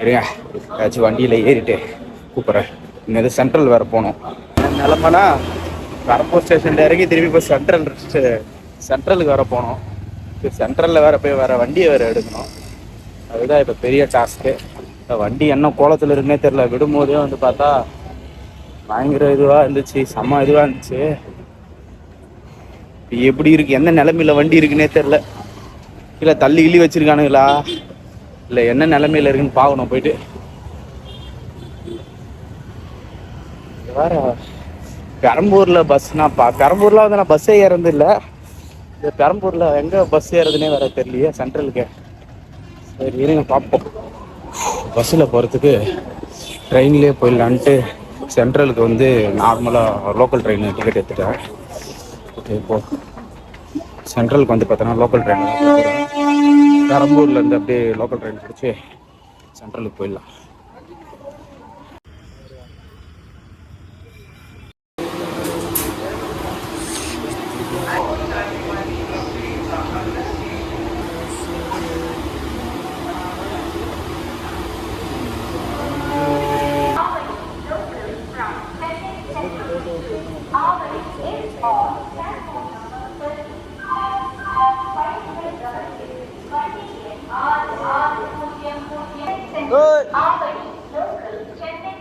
இருங்க, ஏதாச்சும் வண்டியில் ஏறிட்டு கூப்பிட்றேன். இங்கே வந்து சென்ட்ரல் வேறு போகணும். நிலமைனா பெரம்பூர் ஸ்டேஷனில் இறங்கி திரும்பி இப்போ சென்ட்ரலுக்கு வேறு போகணும். இப்போ சென்ட்ரலில் வேறு போய் வேறு வண்டியை வேறு எடுக்கணும். அதுதான் இப்போ பெரிய டாஸ்க்கு. வண்டி என்ன கோலத்தில் இருக்குன்னே தெரில. விடும்போதே வந்து பார்த்தா பயங்கர இதுவாக இருந்துச்சு, செம்ம இதுவாக இருந்துச்சு. இப்போ எப்படி இருக்கு, எந்த நிலைமையில வண்டி இருக்குன்னே தெரில. இல்லை தள்ளி கிள்ளி வச்சிருக்கானுங்களா, இல்லை என்ன நிலைமையில இருக்குன்னு பார்க்கணும் போயிட்டு. வேற பெரம்பூரில் பெரம்பூர்ல வந்து நான் பஸ்ஸே ஏறது இல்லை. இந்த பெரம்பூரில் எங்கே பஸ் ஏறதுன்னே வேற தெரியலையே சென்ட்ரலுக்கு. சரி இருங்க பார்ப்போம். பஸ்ஸில் போகிறதுக்கு ட்ரெயின்லேயே போயிடலான்ட்டு சென்ட்ரலுக்கு வந்து நார்மலாக லோக்கல் ட்ரெயின் டிக்கெட் எடுத்துட்டேன். ஓகே, இப்போது சென்ட்ரலுக்கு வந்து பார்த்தோன்னா லோக்கல் ட்ரெயின் பெரம்பூர்லேருந்து அப்படியே லோக்கல் ட்ரெயின் பிடிச்சி சென்ட்ரலுக்கு போயிடலாம்.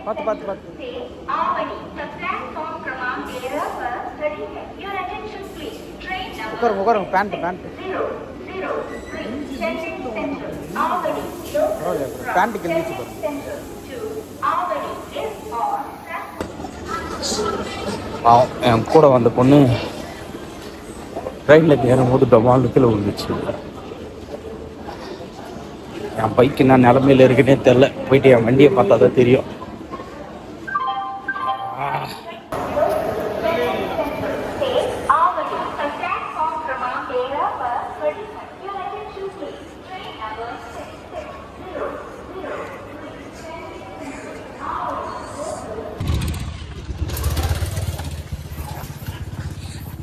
பார்த்து பார்த்து பார்த்து. உட்காருங்க உட்காருங்க. பேண்ட்டு பேண்ட்டு பேண்ட்டு கிழிச்சு பாருங்க. பாவம் என் கூட வந்த பொண்ணு ட்ரெயினில் ஏறும்போது டொமால் கீழே விழுந்துச்சு. என் பைக்கு என்ன நிலமையில இருக்குன்னே தெரில. போயிட்டு என் வண்டியை பார்த்தா தான் தெரியும்.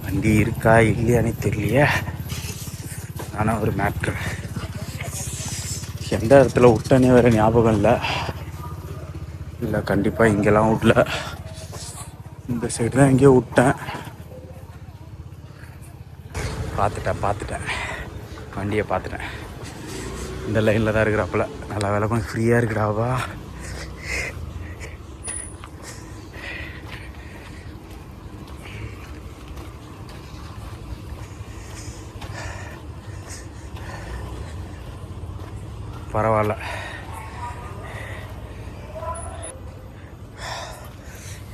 வண்டி இருக்கா இல்லையானே தெரியலையே. ஆனால் ஒரு மேட்ரு, எந்த இடத்துல விட்டனே வேறு ஞாபகம் இல்லை கண்டிப்பாக இங்கெல்லாம் விடல. இந்த சைடு தான் எங்கேயோ விட்டேன். பார்த்துட்டேன் வண்டியை பார்த்துட்டேன். இந்த லைனில் தான் இருக்கிறாப்புல. நல்லா வேலை கொஞ்சம் ஃப்ரீயாக இருக்கிறாவா. பரவாயில்ல.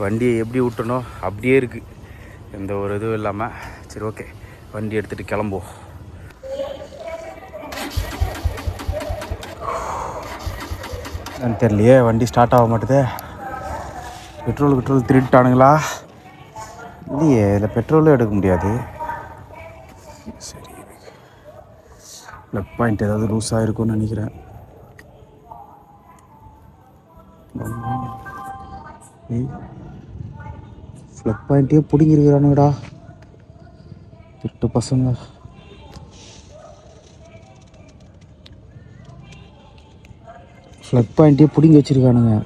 வண்டியை எப்படி விட்டணும் அப்படியே இருக்குது, எந்த ஒரு இதுவும் இல்லாமல். சரி ஓகே, வண்டி எடுத்துகிட்டு கிளம்புவோம். தெரியலையே, வண்டி ஸ்டார்ட் ஆக மாட்டுதே. பெட்ரோல் திருட்டானுங்களா? இல்லையே, இதில் பெட்ரோலும் எடுக்க முடியாது. சரி, லெஃப்ட் பாயிண்ட் ஏதாவது லூஸ் ஆகிருக்கும்னு நினைக்கிறேன். ஃப்ளக் பாயிண்ட்டே பிடிங்கிருக்கிறானுங்கடா திருட்டு பசங்க. ஃப்ளக் பாயிண்ட்டே பிடிங்கி வச்சிருக்கானுங்க.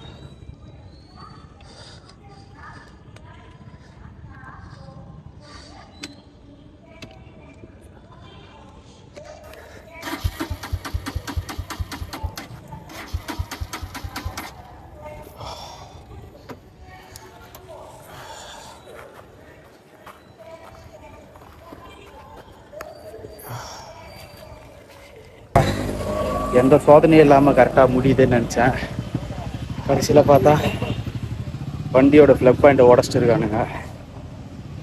எந்த சோதனையும் இல்லாமல் கரெக்டாக முடியுதுன்னு நினச்சேன். கடைசியில் பார்த்தா வண்டியோட ஃப்ளக் பாயிண்ட்டை உடச்சிருக்கானுங்க.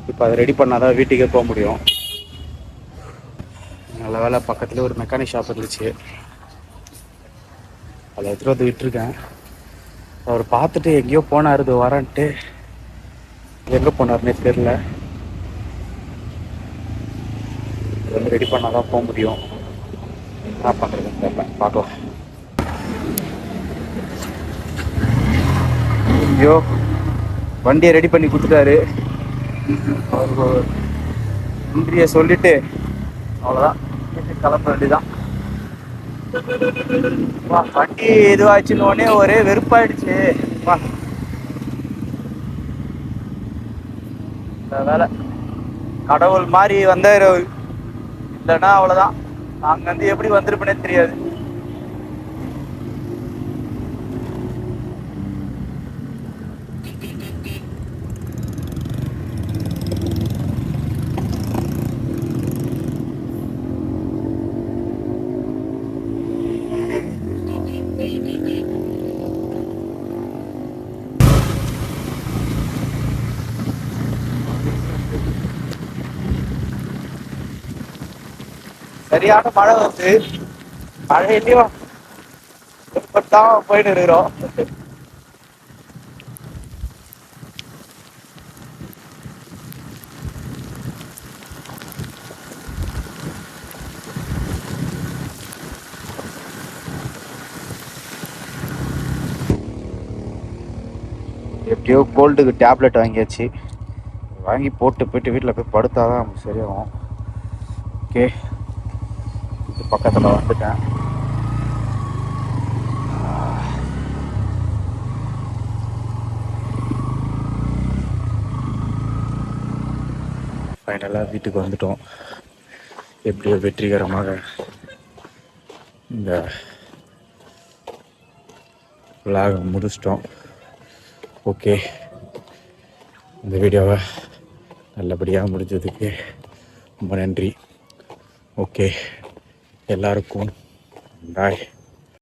இப்போ அதை ரெடி பண்ணால் தான் வீட்டுக்கே போக முடியும். நல்ல வேலை பக்கத்துலேயே ஒரு மெக்கானிக் ஷாப் இருந்துச்சு, அதை எடுத்துகிட்டு வந்து விட்டுருக்கேன். அவர் பார்த்துட்டு எங்கேயோ போனார், இது வரேன்ட்டு. எங்கே போனார்னே தெரில. இது வந்து ரெடி பண்ணால் தான் போக முடியும். என்ன பண்ணுறதுன்னு தெரியல, பார்க்கலாம். ஐயோ, வண்டியை ரெடி பண்ணி கொடுத்துட்டாரு. அவருக்கு நன்றியை சொல்லிட்டு அவ்வளோதான், கிளம்ப வேண்டியதான். வண்டி இதுவாச்சுன்னு உடனே ஒரே வெறுப்பாயிடுச்சு. வேலை கடவுள் மாதிரி வந்தார் அவர். இல்லைன்னா அவ்வளோதான், அங்கேருந்து எப்படி வந்திருப்பேனே தெரியாது. சரியான மழை வந்து மழையிலையும் தான் போயிட்டு இருக்கிறோம். எப்படியோ கோல்டுக்கு டேப்லெட் வாங்கியாச்சு. வாங்கி போட்டு போயிட்டு வீட்டில் போய் படுத்தாதான் சரியாகும். ஓகே, இது பக்கத்தில் வந்துட்டேன். ஃபைனலாக வீட்டுக்கு வந்துட்டோம். எப்படியோ வெற்றிகரமாக இந்த விளாக முடிச்சிட்டோம். ஓகே, இந்த வீடியோவை நல்லபடியாக முடிஞ்சதுக்கு ரொம்ப நன்றி. ஓகே, எல்லாருக்கும் பாய்.